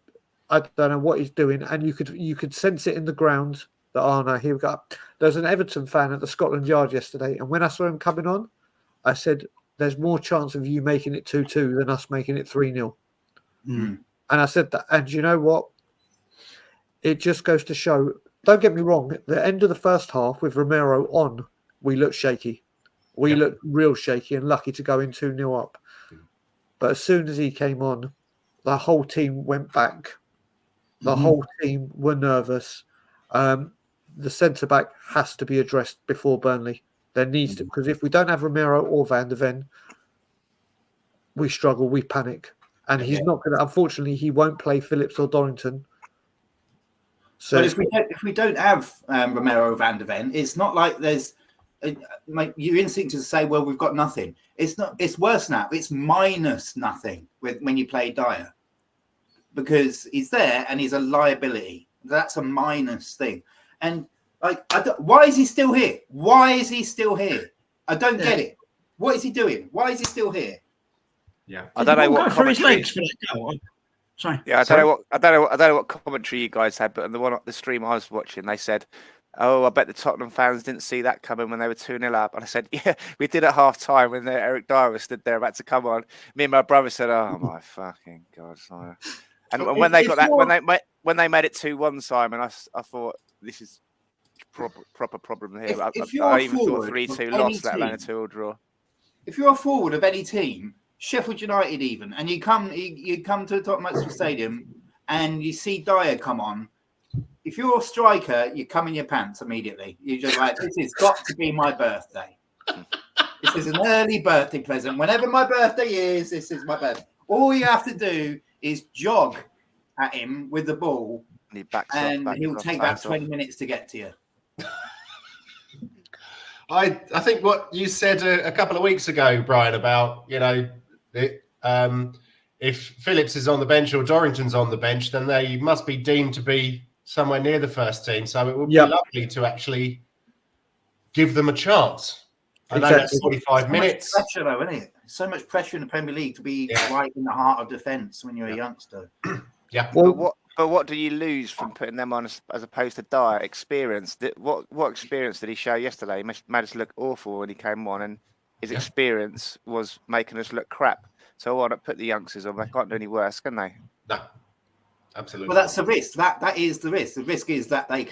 I don't know what he's doing, and you could sense it in the ground that no, here we go. There's an Everton fan at the Scotland Yard yesterday, and when I saw him coming on, I said, "There's more chance of you making it 2-2 than us making it 3-0." And I said that, and you know what? It just goes to show. Don't get me wrong. At the end of the first half, with Romero on, we looked shaky. We looked real shaky and lucky to go in 2-0 up. But as soon as he came on, the whole team went back. The whole team were nervous. The centre-back has to be addressed before Burnley. There needs to, because if we don't have Romero or Van de Ven, we struggle, we panic. And he's not going to, unfortunately, he won't play Phillips or Dorrington. So but if we don't have Romero or Van de Ven, it's not like there's, your instinct is to say, well, we've got nothing. It's not. It's worse now. It's minus nothing when you play Dyer, because he's there and he's a liability. That's a minus thing. And why is he still here? Why is he still here? I don't get it. What is he doing? Why is he still here? Yeah. I don't know what go through his commentary. legs for that goal. Sorry. Yeah, I don't know what commentary you guys had, but on the stream I was watching, they said, "Oh, I bet the Tottenham fans didn't see that coming when they were 2-0 up." And I said, "Yeah, we did at half time when Eric Dyer was stood there about to come on." Me and my brother said, "Oh my fucking god!" And when they got that, when they made it 2-1, Simon, I thought this is proper problem here. I even thought 3-2 loss, let alone a 2-2 draw. If you're a forward of any team, Sheffield United even, and you come to the Tottenham Hotspur Stadium and you see Dyer come on, if you're a striker, you come in your pants immediately. You're just like, this has got to be my birthday. This is an early birthday present. Whenever my birthday is, this is my birthday. All you have to do is jog at him with the ball, and he'll take about 20 minutes to get to you. I think what you said a couple of weeks ago, Brian, about, if Phillips is on the bench or Dorrington's on the bench, then they must be deemed to be somewhere near the first team. So it would be lovely to actually give them a chance. I know that's 45 minutes. So much pressure, though, isn't it? So much pressure in the Premier League to be right in the heart of defence when you're a youngster. Yeah. But what do you lose from putting them on as opposed to Dyer? Experience. What experience did he show yesterday? He made us look awful when he came on, and his experience was making us look crap. So why not put the youngsters on? They can't do any worse, can they? No, absolutely. Well, that's the risk. That is the risk. The risk is that they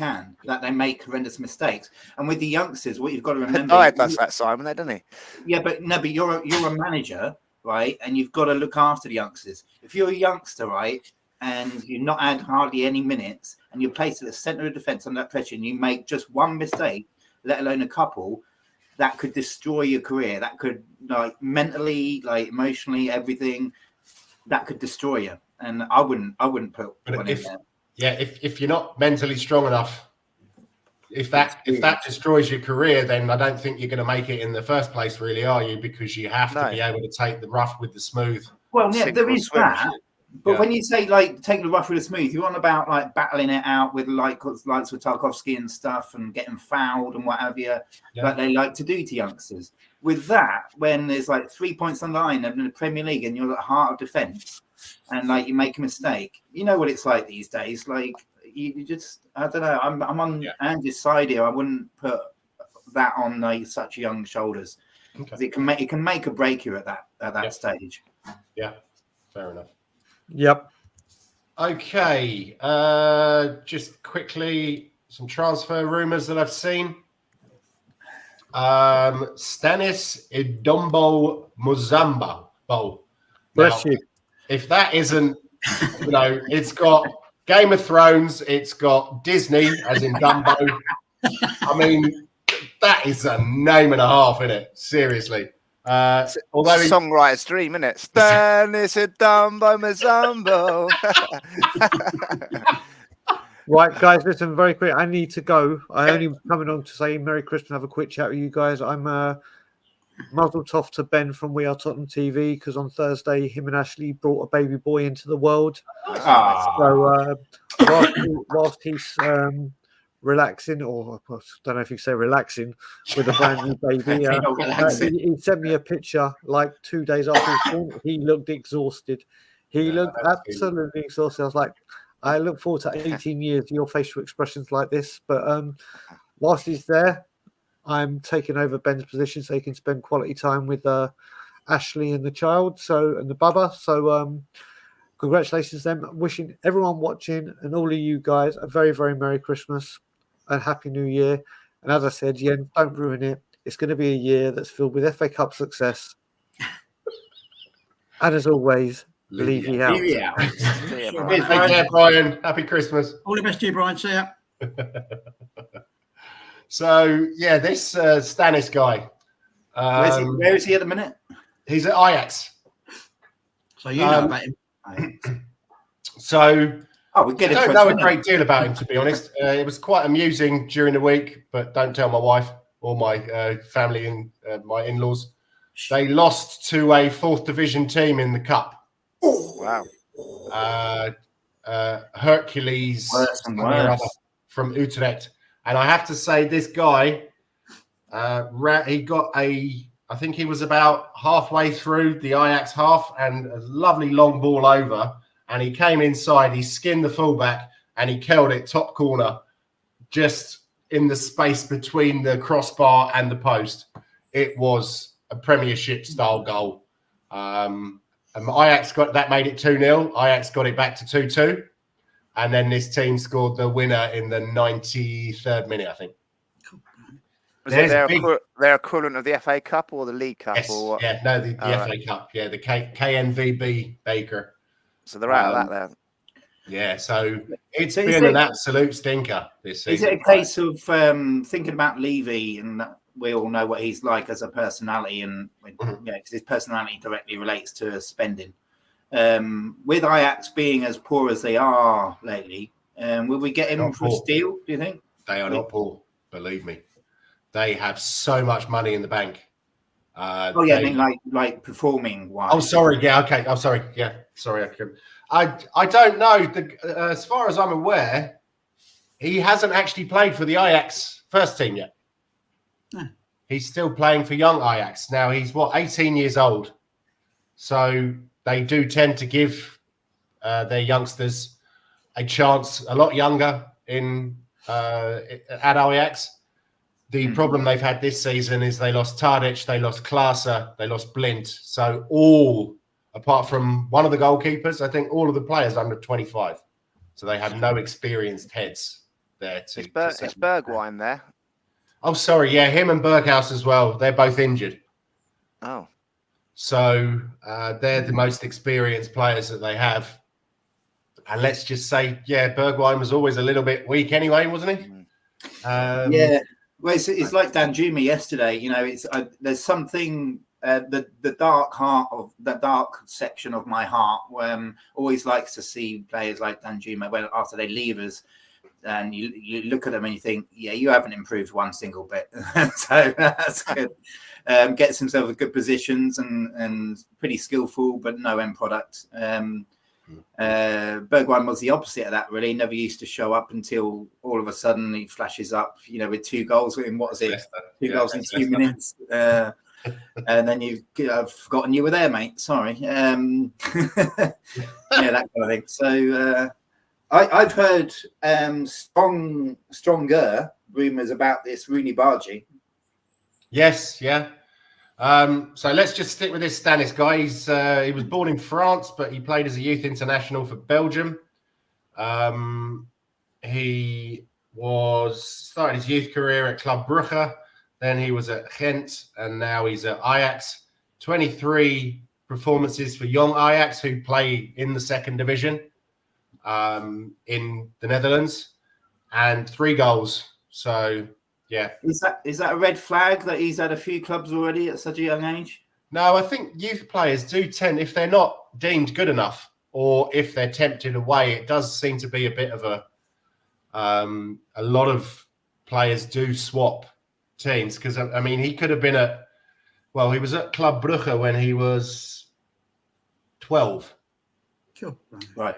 make horrendous mistakes. And with the youngsters, what you've got to remember, Dyer does that, Simon, doesn't he? Yeah, but you're a manager, right? And you've got to look after the youngsters. If you're a youngster, right, and you've not had hardly any minutes, and you're placed at the centre of defence under that pressure, and you make just one mistake, let alone a couple, that could destroy your career. That could, mentally, emotionally, everything, that could destroy you. And I wouldn't put one in there. Yeah, if you're not mentally strong enough, if that destroys your career, then I don't think you're going to make it in the first place, really, are you? Because you have to be able to take the rough with the smooth. Well, yeah, there is that. But when you say take the rough with the smooth, you're on about battling it out with likes with Tarkovsky and stuff, and getting fouled and what have you, like they like to do to youngsters. With that, when there's 3 points on the line in the Premier League and you're at the heart of defence, and you make a mistake, you know what it's like these days. You just, I don't know. I'm on Andy's side here. I wouldn't put that on such young shoulders. Okay. It can make or break you at that stage. Yeah, fair enough. Yep. Okay. Just quickly, some transfer rumours that I've seen. Stanis Idombo Muzamba. Bless you. If that isn't, it's got Game of Thrones, it's got Disney, as in Dumbo. I mean, that is a name and a half, isn't it? Seriously. Although songwriter's dream, isn't it? Stanis Idombo Muzambo. Right, guys, listen, very quick. I need to go. I only coming on to say Merry Christmas, have a quick chat with you guys. I'm muzzle toff to Ben from We Are Tottenham TV, because on Thursday, him and Ashley brought a baby boy into the world. So whilst he's relaxing, or I don't know if you say relaxing, with a brand new baby, he sent me a picture 2 days after he was born. He looked exhausted. He looked absolutely exhausted. I was like, I look forward to 18 years of your facial expressions like this. But whilst he's there, I'm taking over Ben's position so he can spend quality time with Ashley and the child, and the bubba. So congratulations to them. Wishing everyone watching and all of you guys a very, very Merry Christmas and Happy New Year. And as I said, don't ruin it. It's going to be a year that's filled with FA Cup success. And as always, leave you out. Take care, Brian. Happy Christmas. All the best to you, Brian. See ya. So, this Stanis guy. Where is he at the minute? He's at Ajax. So you know about him. So we get I don't know a great deal about him, to be honest. It was quite amusing during the week, but don't tell my wife or my family and my in-laws. They lost to a 4th division team in the cup. Wow. Hercules from Utrecht. And I have to say, this guy, he got a I think he was about halfway through the Ajax half, and a lovely long ball over, and he came inside, he skinned the fullback, and he curled it top corner, just in the space between the crossbar and the post. It was a Premiership style goal. And Ajax made it 2-0. Ajax got it back to 2-2. And then this team scored the winner in the 93rd minute, I think. Was it their equivalent of the FA Cup or the League Cup? Yes, or what? yeah, no, the FA Cup. Yeah, the KNVB Baker. So they're out of that then. Yeah, so it's been an absolute stinker this season. Is it a case of thinking about Levy, and we all know what he's like as a personality, and because his personality directly relates to spending. With Ajax being as poor as they are lately, will we get him for a steal, do you think? They are not poor, believe me. They have so much money in the bank. I mean, like performing wise. Oh, sorry. Yeah, okay. Oh, sorry. Yeah, sorry. I don't know. As far as I'm aware, he hasn't actually played for the Ajax first team yet. No. He's still playing for young Ajax. Now, he's 18 years old. So they do tend to give their youngsters a chance a lot younger at Ajax. The problem they've had this season is they lost Tadic, they lost Klaassen, they lost Blind. So all, apart from one of the goalkeepers, I think all of the players under 25. So they have no experienced heads there. Is Bergwijn there? Oh, sorry. Yeah, him and Berghaus as well. They're both injured. Oh. So they're the most experienced players that they have. And let's just say, Bergwijn was always a little bit weak anyway, wasn't he? Yeah. Well, it's like Danjuma yesterday. You know, there's something the dark section of my heart always likes to see players like Danjuma after they leave us, and you look at them and you think, yeah, you haven't improved one single bit. So that's good. Gets himself in good positions and pretty skillful, but no end product. Bergwijn was the opposite of that, really. Never used to show up until all of a sudden he flashes up, with 2 goals in, two goals in 2 minutes. And then I've forgotten you were there, mate. Sorry. That kind of thing. So I've heard stronger rumours about this Rooney Bargy. Yes, yeah. So let's just stick with this Stanis guy. He was born in France, but he played as a youth international for Belgium. He started his youth career at Club Brugge. Then he was at Ghent, and now he's at Ajax. 23 performances for young Ajax, who play in the second division in the Netherlands, and 3 goals. So, yeah. Is that a red flag that he's had a few clubs already at such a young age? No, I think youth players do tend, if they're not deemed good enough, or if they're tempted away, it does seem to be a bit of a lot of players do swap teams. Because, I mean, he could have been he was at Club Brugge when he was 12. Sure. Right.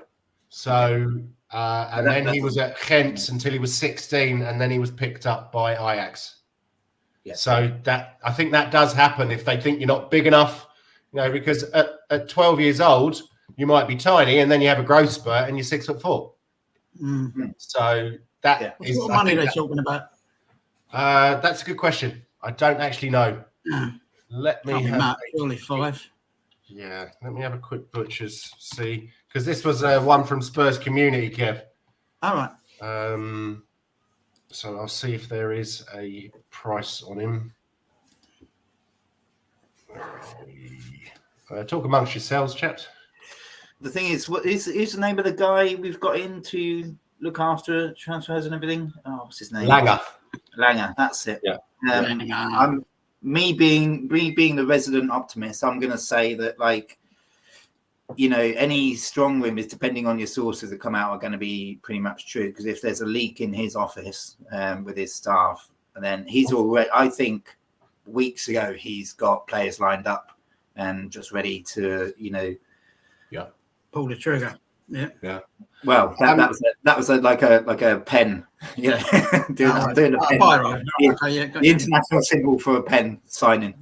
So, and then he was at Ghent until he was 16, and then he was picked up by Ajax. Yeah. So I think that does happen if they think you're not big enough, because at 12 years old, you might be tiny, and then you have a growth spurt and you're 6'4". Mm-hmm. So that is what money they're talking about. That's a good question. I don't actually know. Let me have surely 5. Yeah, let me have a quick butcher's see, because this was one from Spurs Community, Kev. All right. So I'll see if there is a price on him. Talk amongst yourselves, chaps. The thing is, what is the name of the guy we've got in to look after transfers and everything? Oh, what's his name? Langer, that's it. Yeah. I'm me being the resident optimist. I'm going to say that, any strong rumours, depending on your sources that come out, are going to be pretty much true. Because if there's a leak in his office with his staff, and then he's already, I think, weeks ago, he's got players lined up and just ready to, yeah, pull the trigger. Yeah. Well, that was like a pen, you know, doing a pen. The international symbol for a pen signing.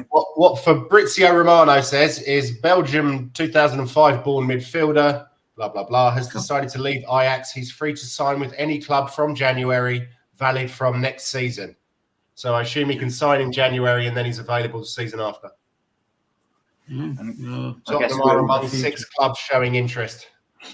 What Fabrizio Romano says is Belgium 2005 born midfielder, blah, blah, blah, has decided to leave Ajax. He's free to sign with any club from January, valid from next season. So I assume he can sign in January and then he's available the season after. Tottenham are among 6 clubs showing interest. Do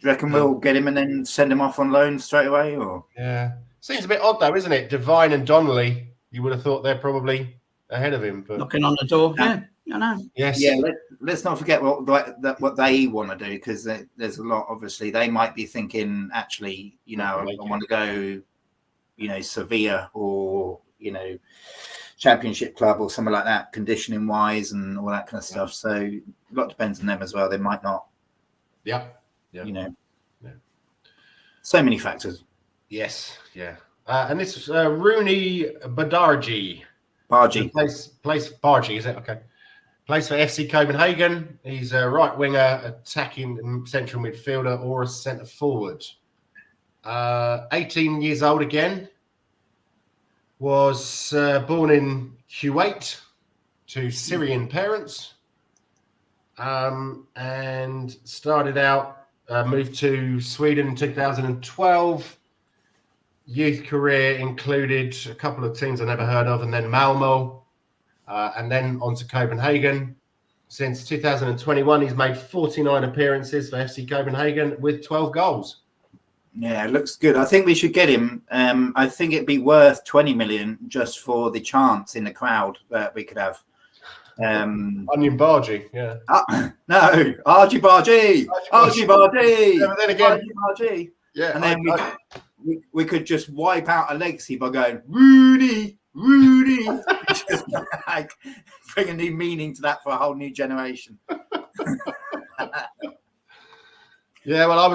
you reckon we'll get him and then send him off on loan straight away? Or yeah, seems a bit odd though, isn't it? Devine and Donnelly, you would have thought they're probably ahead of him, but knocking on the door. Yeah, I know. Yes. Yeah, let's not forget what they want to do, because there's a lot. Obviously, they might be thinking, actually, you know, I want to go, you know, Sevilla or, you know, Championship club or something like that, conditioning wise and all that kind of stuff. So a lot depends on them as well. They might not. Yeah. You know. Yeah. So many factors. Yes. Yeah. And this is Rooney Badarji. Bargy. Place Bargy, is it? Okay. Plays for FC Copenhagen. He's a right winger, attacking central midfielder, or a centre forward. 18 years old again. Was born in Kuwait to Syrian parents. And started out, moved to Sweden in 2012. Youth career included a couple of teams I never heard of, and then Malmo, and then on to Copenhagen. Since 2021, he's made 49 appearances for FC Copenhagen with 12 goals. Yeah, it looks good. I think we should get him. I think it'd be worth 20 million just for the chance in the crowd that we could have. Onion Bargy, yeah. No, Archie Bargy. Archie Bargy. Yeah, but then again, Bargy. Yeah, and then we could just wipe out a legacy by going Rudy. Just like bring a new meaning to that for a whole new generation. Yeah, well, I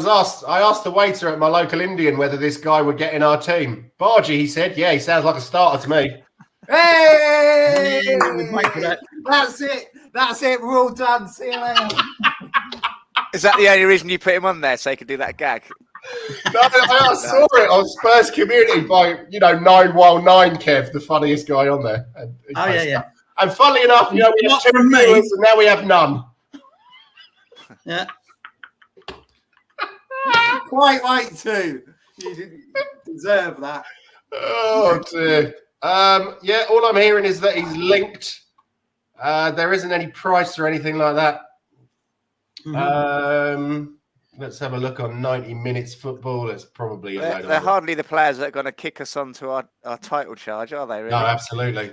asked the waiter at my local Indian whether this guy would get in our team. Bargy, he said, yeah, he sounds like a starter to me. Hey! That's it. We're all done. See you later. Is that the only reason you put him on there, so he could do that gag? No, I saw it on Spurs Community by, 919 Kev, the funniest guy on there. And yeah. And funnily enough, we have 2 viewers and now we have none. Yeah. Quite right too. You deserve that. Oh dear. Yeah, all I'm hearing is that he's linked. There isn't any price or anything like that. Mm-hmm. Let's have a look on 90 Minutes Football. It's probably they're hardly the players that are going to kick us onto our title charge, are they? Really? No, absolutely.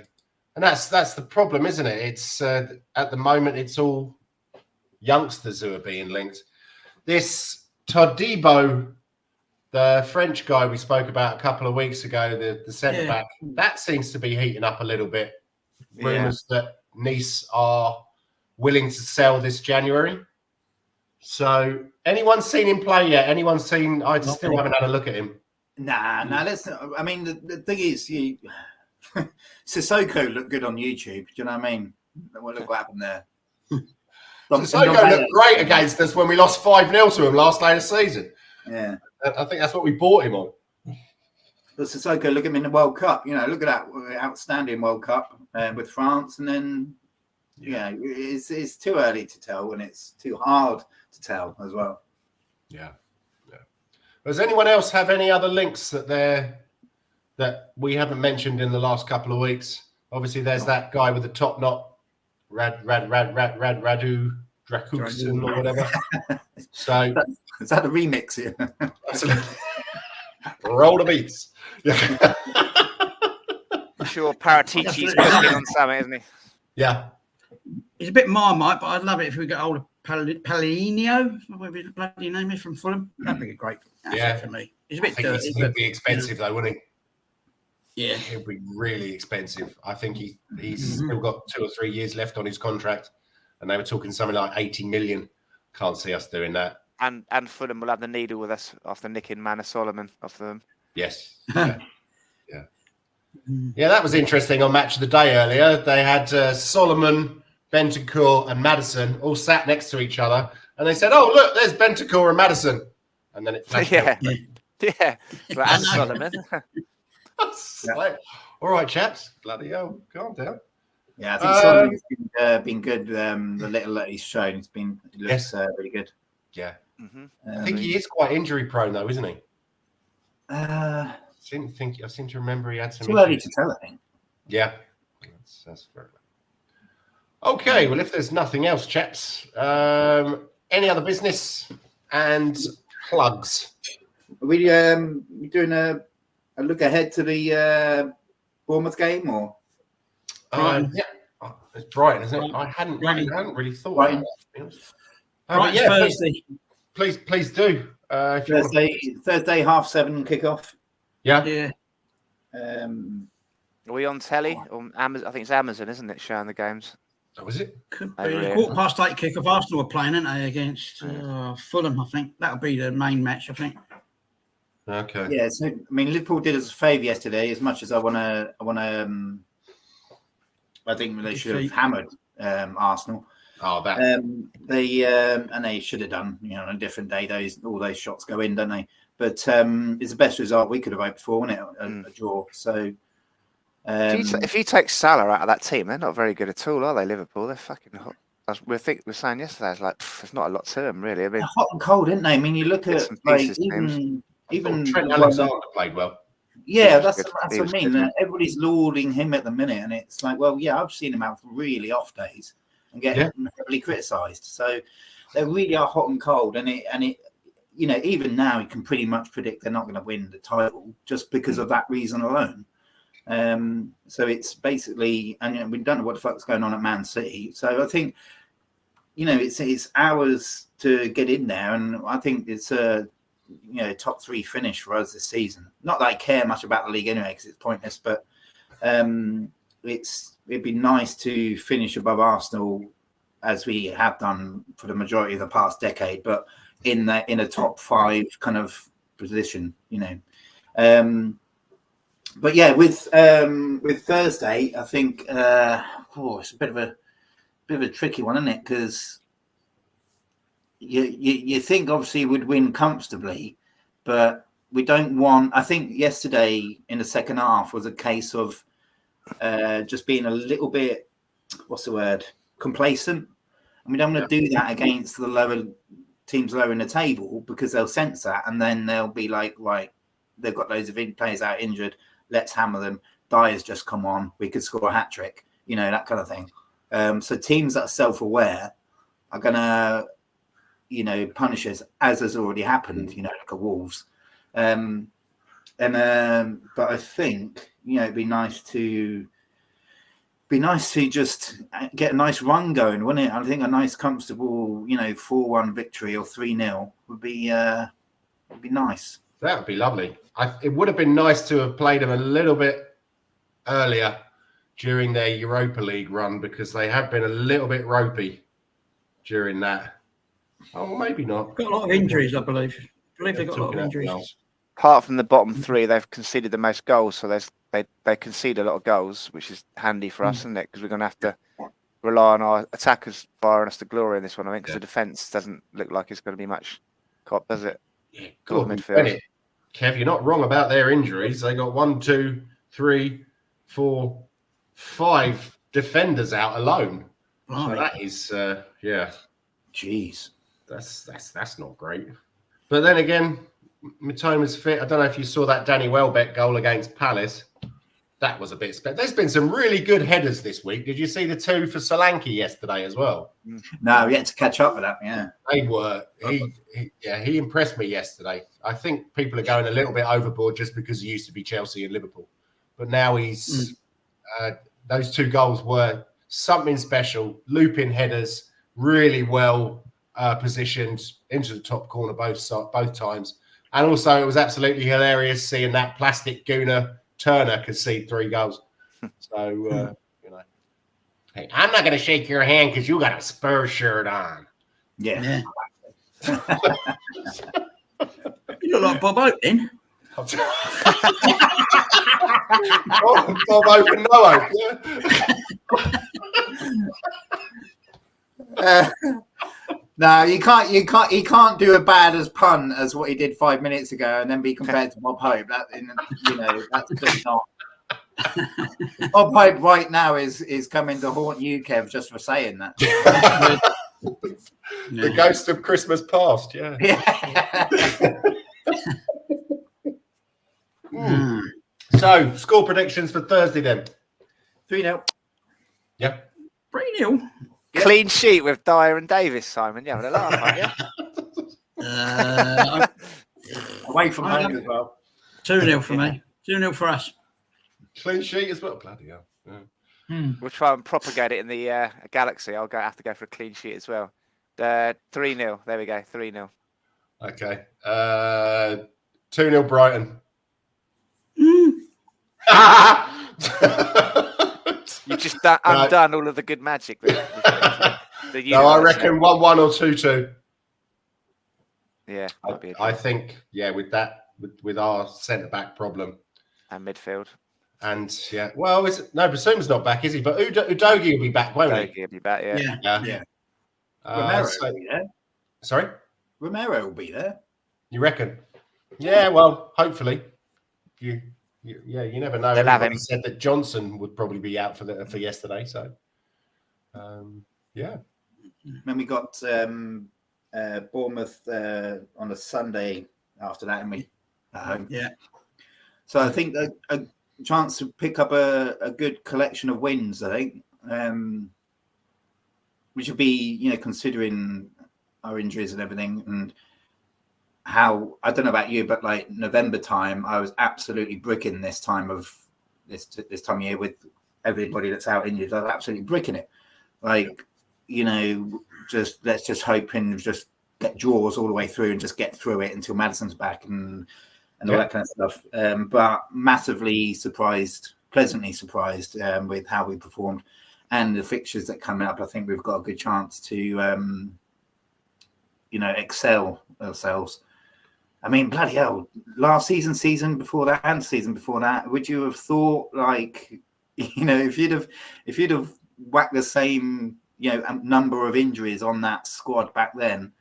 And that's the problem, isn't it? It's at the moment it's all youngsters who are being linked. This Todibo, the French guy we spoke about a couple of weeks ago, the centre back, that seems to be heating up a little bit. Rumours that Nice are willing to sell this January. So, anyone seen him play yet? Anyone seen? I still haven't had a look at him. Nah. I mean, the thing is, Sissoko looked good on YouTube. Do you know what I mean? Look what happened there. Sissoko looked great against us when we lost 5-0 to him last day of the season. Yeah. I think that's what we bought him on. But Sissoko, look at him in the World Cup. Look at that outstanding World Cup with France. And then, it's too early to tell, and it's too hard to tell as well. Yeah. Does anyone else have any other links that we haven't mentioned in the last couple of weeks? Obviously, there's that guy with the top knot, Radu Drakukson or whatever. So is that a remix here? Absolutely. Roll the beats. Yeah. I'm sure Paratici's working on something, isn't he? Yeah. He's a bit Marmite, but I'd love it if we get hold of Palhinho, whatever his bloody name is, from Fulham. That'd be a great asset for me. He's a bit dirty. He'd be expensive though, wouldn't he? Yeah. He'd be really expensive. I think he's still got 2 or 3 years left on his contract, and they were talking something like 80 million. Can't see us doing that. And Fulham will have the needle with us after nicking Manor Solomon off them. Yes. Yeah, that was interesting on Match of the Day earlier. They had Solomon, Bentancur and Maddison all sat next to each other, and they said, "Oh, look, there's Bentancur and Madison," and then it flashed out. Yeah. And Solomon. Like, all right, chaps, bloody hell, calm down. Yeah, I think Solomon's been good. The little that he's shown, it looks really good. Yeah, Mm-hmm. I think he is quite injury prone, though, isn't he? I seem to remember he had some. Too early to tell, I think. Yeah, that's fair enough. Okay, well, if there's nothing else, chaps, any other business and plugs? Are we doing a look ahead to the Bournemouth game, or? Yeah, it's Brighton, isn't it? I hadn't really thought. Brighton. But yeah, Thursday. Please do. If Thursday 7:30 kickoff. Yeah. Are we on telly or Amazon? I think it's Amazon, isn't it, showing the games? Oh, was it? Could be the 8:15 kick-off. Arsenal are playing, aren't they, against Fulham? I think that'll be the main match. I think. Okay. Yeah. So I mean, Liverpool did us a favour yesterday. As much as I think they should have hammered Arsenal. Oh, that. They should have done. On a different day, all those shots go in, don't they? But it's the best result we could have hoped for, wasn't it? A draw. So. If you take Salah out of that team, they're not very good at all, are they? Liverpool, they're fucking hot. We were saying yesterday, it's like there's not a lot to them, really. I mean, they're hot and cold, aren't they? I mean, you look at even Trent Alexander played well. Yeah, that's what I mean. Everybody's lauding him at the minute, and it's like, well, yeah, I've seen him have really off days and get heavily criticised. So they really are hot and cold, and it. Even now, you can pretty much predict they're not going to win the title just because of that reason alone. So it's basically, and we don't know what the fuck's going on at Man City. So I think, it's ours to get in there, and I think it's a top 3 finish for us this season. Not that I care much about the league anyway, because it's pointless, but it'd be nice to finish above Arsenal as we have done for the majority of the past decade, but in a top 5 kind of position, But yeah, with Thursday, I think it's a bit of a tricky one, isn't it? Because you think obviously we'd win comfortably, but we don't want. I think yesterday in the second half was a case of just being a little bit, complacent, and we don't want to do that against the lower teams lower in the table, because they'll sense that, and then they'll be like, right, they've got loads of players out injured. Let's hammer them. Dyer's just come on. We could score a hat trick, that kind of thing. So teams that are self-aware are going to, punish us, as has already happened, like a Wolves. But I think, it'd be nice to just get a nice run going, wouldn't it? I think a nice, comfortable, 4-1 victory or 3-0 would be nice. That would be lovely. It would have been nice to have played them a little bit earlier during their Europa League run, because they have been a little bit ropey during that. Oh, maybe not. Got a lot of injuries, I believe. They've got a lot of injuries. Apart from the bottom 3, they've conceded the most goals, so they concede a lot of goals, which is handy for us, isn't it? Because we're going to have to rely on our attackers firing us to glory in this one, I think, because the defence doesn't look like it's going to be much cop, does it? Yeah, good midfield. Kev, you're not wrong about their injuries. They got 1, 2, 3, 4, 5 defenders out alone. So that is, jeez, that's not great. But then again, Mitoma's fit. I don't know if you saw that Danny Welbeck goal against Palace. That was a bit special. There's been some really good headers this week. Did you see the 2 for Solanke yesterday as well? No, we had to catch up with that. Yeah, they were. He impressed me yesterday. I think people are going a little bit overboard just because he used to be Chelsea and Liverpool, but now he's. Those 2 goals were something special. Looping headers, really well positioned into the top corner both times, and also it was absolutely hilarious seeing that plastic gooner Turner concede 3 goals. So, hey, I'm not going to shake your hand because you got a Spurs shirt on. Yeah. You look like Bob Oaten. Bob Oaten, no Oaten. No, you can't. He can't do a bad as pun as what he did 5 minutes ago, and then be compared to Bob Hope. That's just not. Bob Hope right now is coming to haunt you, Kev, just for saying that. The ghost of Christmas past. Yeah. So, score predictions for Thursday then. 3-0. Yeah. 3-0. Clean sheet with Dyer and Davis, Simon. Yeah, having a laugh, aren't you? Away from home as well. 2-0 for me. 2-0 for us. Clean sheet as well. Bloody hell. Yeah. We'll try and propagate it in the galaxy. I'll have to go for a clean sheet as well. 3-0. There we go. 3-0. Okay. 2-0 Brighton. You just undone all of the good magic. No, I reckon 1-1 or 2-2. Yeah, I think, with that, with our centre back problem and midfield, and Basum's not back, is he? But Udogie will be back, won't he? Udogie will be back. Yeah. Romero will be there. Sorry, Romero will be there. You reckon? Yeah, well, hopefully. You never know. Everybody said that Johnson would probably be out for yesterday, so Then we got Bournemouth on a Sunday after that, and we at home. Yeah. So I think a chance to pick up a good collection of wins. I think, which would be considering our injuries and everything, and how I don't know about you, but like November time, I was absolutely bricking this time of year with everybody that's out injured. I was absolutely bricking it. Like, let's just hope and just get draws all the way through and just get through it until Maddison's back and all that kind of stuff. But massively surprised, pleasantly surprised with how we performed and the fixtures that come up. I think we've got a good chance to, excel ourselves. I mean, bloody hell, last season before that, and season before that, would you have thought, like, if you'd have whacked the same, number of injuries on that squad back then,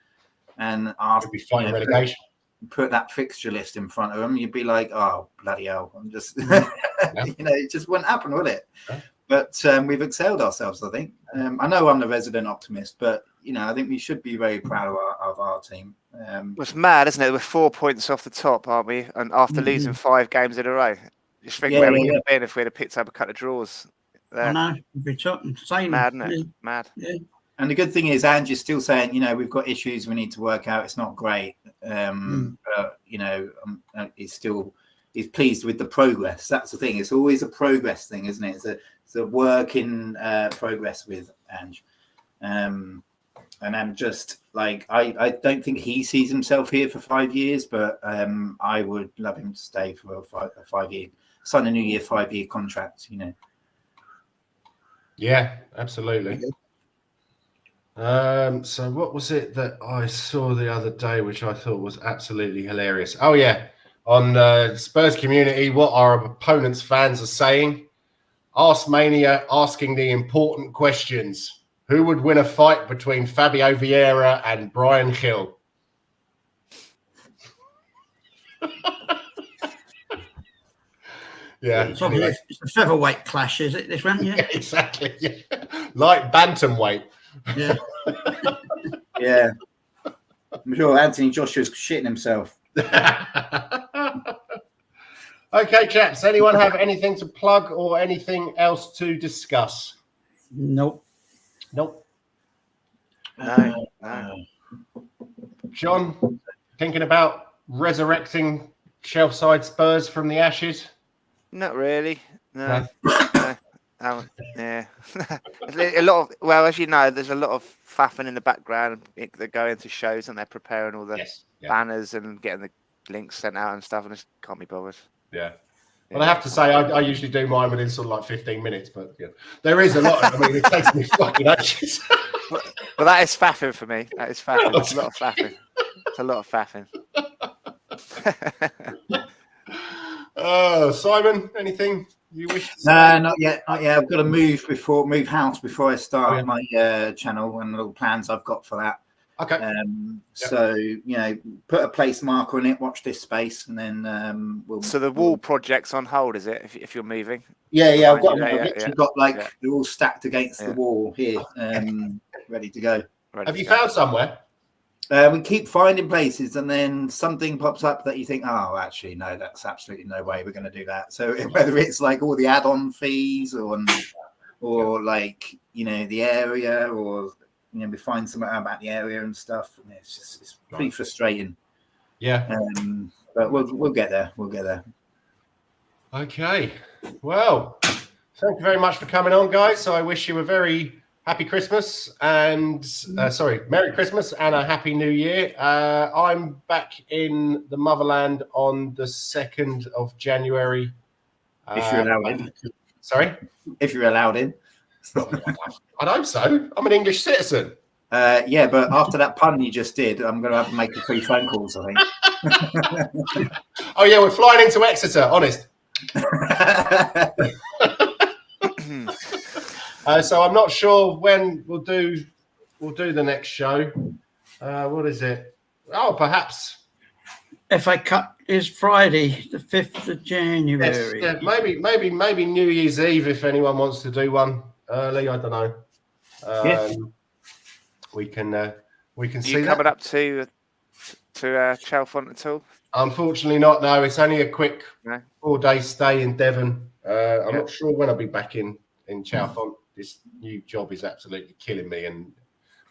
and after be fighting relegation, put that fixture list in front of them, you'd be like, oh, bloody hell, I'm just, it just wouldn't happen, would it? Yeah. But we've excelled ourselves, I think. I know I'm the resident optimist, but I think we should be very proud of our team. It's mad, isn't it? We're 4 points off the top, aren't we? And after losing 5 games in a row, just think where we could have been if we'd have picked up a couple of draws. I know, it'd be insane. Mad, isn't it? Mad. Yeah. And the good thing is, Angie's still saying, we've got issues we need to work out. It's not great, but he's pleased with the progress. That's the thing. It's always a progress thing, isn't it? It's a work in progress with Ange. And I'm just like, I don't think he sees himself here for 5 years, but I would love him to stay for a 5 year, sign a new year 5 year contract. Yeah, absolutely. So what was it that I saw the other day, which I thought was absolutely hilarious? Oh yeah, on Spurs community, what our opponents' fans are saying. Arse Mania asking the important questions. Who would win a fight between Fabio Vieira and Brian Hill? Yeah. It's a featherweight clash, is it, this one? Yeah, exactly. Yeah. Like bantamweight. Yeah. Yeah. I'm sure Anthony Joshua's shitting himself. Okay, chaps. Anyone have anything to plug or anything else to discuss? Nope. No. John, thinking about resurrecting shelf-side Spurs from the ashes? Not really. No. Yeah. A lot of, well, as you know, there's a lot of faffing in the background. They're going to shows and they're preparing all the banners and getting the links sent out and stuff, and just can't be bothered. Yeah. Well, I have to say, I usually do mine within sort of like 15 minutes, but there is a lot. I mean, it takes me fucking ages. Well, that is faffing for me. That is faffing. It's a lot of faffing. It's a lot of faffing. Simon, anything you wish to say? No, not yet. I've got to move house before I start my channel and little plans I've got for that. Okay. So put a place marker on it. Watch this space, and then we'll. So the wall project's on hold, is it? If you're moving? Yeah. I've got. Yeah, I've literally got they're all stacked against the Yeah. wall here, ready to go. Have you found somewhere? We keep finding places, and then something pops up that you think, oh, actually, no, that's absolutely no way we're going to do that. So whether it's like all the add-on fees, or like the area, or we find something out about the area and stuff, and it's pretty frustrating. Yeah. But we'll get there. We'll get there. Okay. Well, thank you very much for coming on, guys. So I wish you a very happy Christmas and Merry Christmas and a Happy New Year. I'm back in the motherland on the 2nd of January. If you're allowed in. Sorry? If you're allowed in. I'd hope so. I'm an English citizen. Yeah, but after that pun you just did, I'm going to have to make 3 phone calls, I think. Oh, yeah, we're flying into Exeter, honest. So I'm not sure when we'll do the next show. What is it? Oh, perhaps FA Cup is Friday, the 5th of January. Yes, yeah, maybe New Year's Eve if anyone wants to do one early. I don't know. We can see. You coming up to Chalfont at all? Unfortunately, not. No, it's only a quick 4-day stay in Devon. I'm not sure when I'll be back in Chalfont. This new job is absolutely killing me and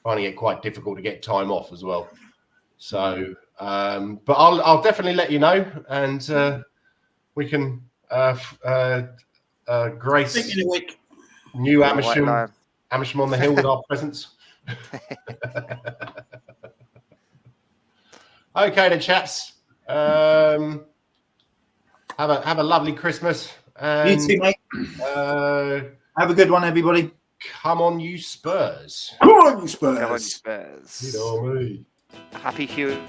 finding it quite difficult to get time off as well. So, but I'll definitely let you know, and we can grace new Amersham on the Hill with our presence. Okay, then, chaps. Have a lovely Christmas. And, you too, mate. Have a good one, everybody. Come on, you Spurs. Come on, you Spurs. Come on, you Spurs. You know me. Happy Hugh.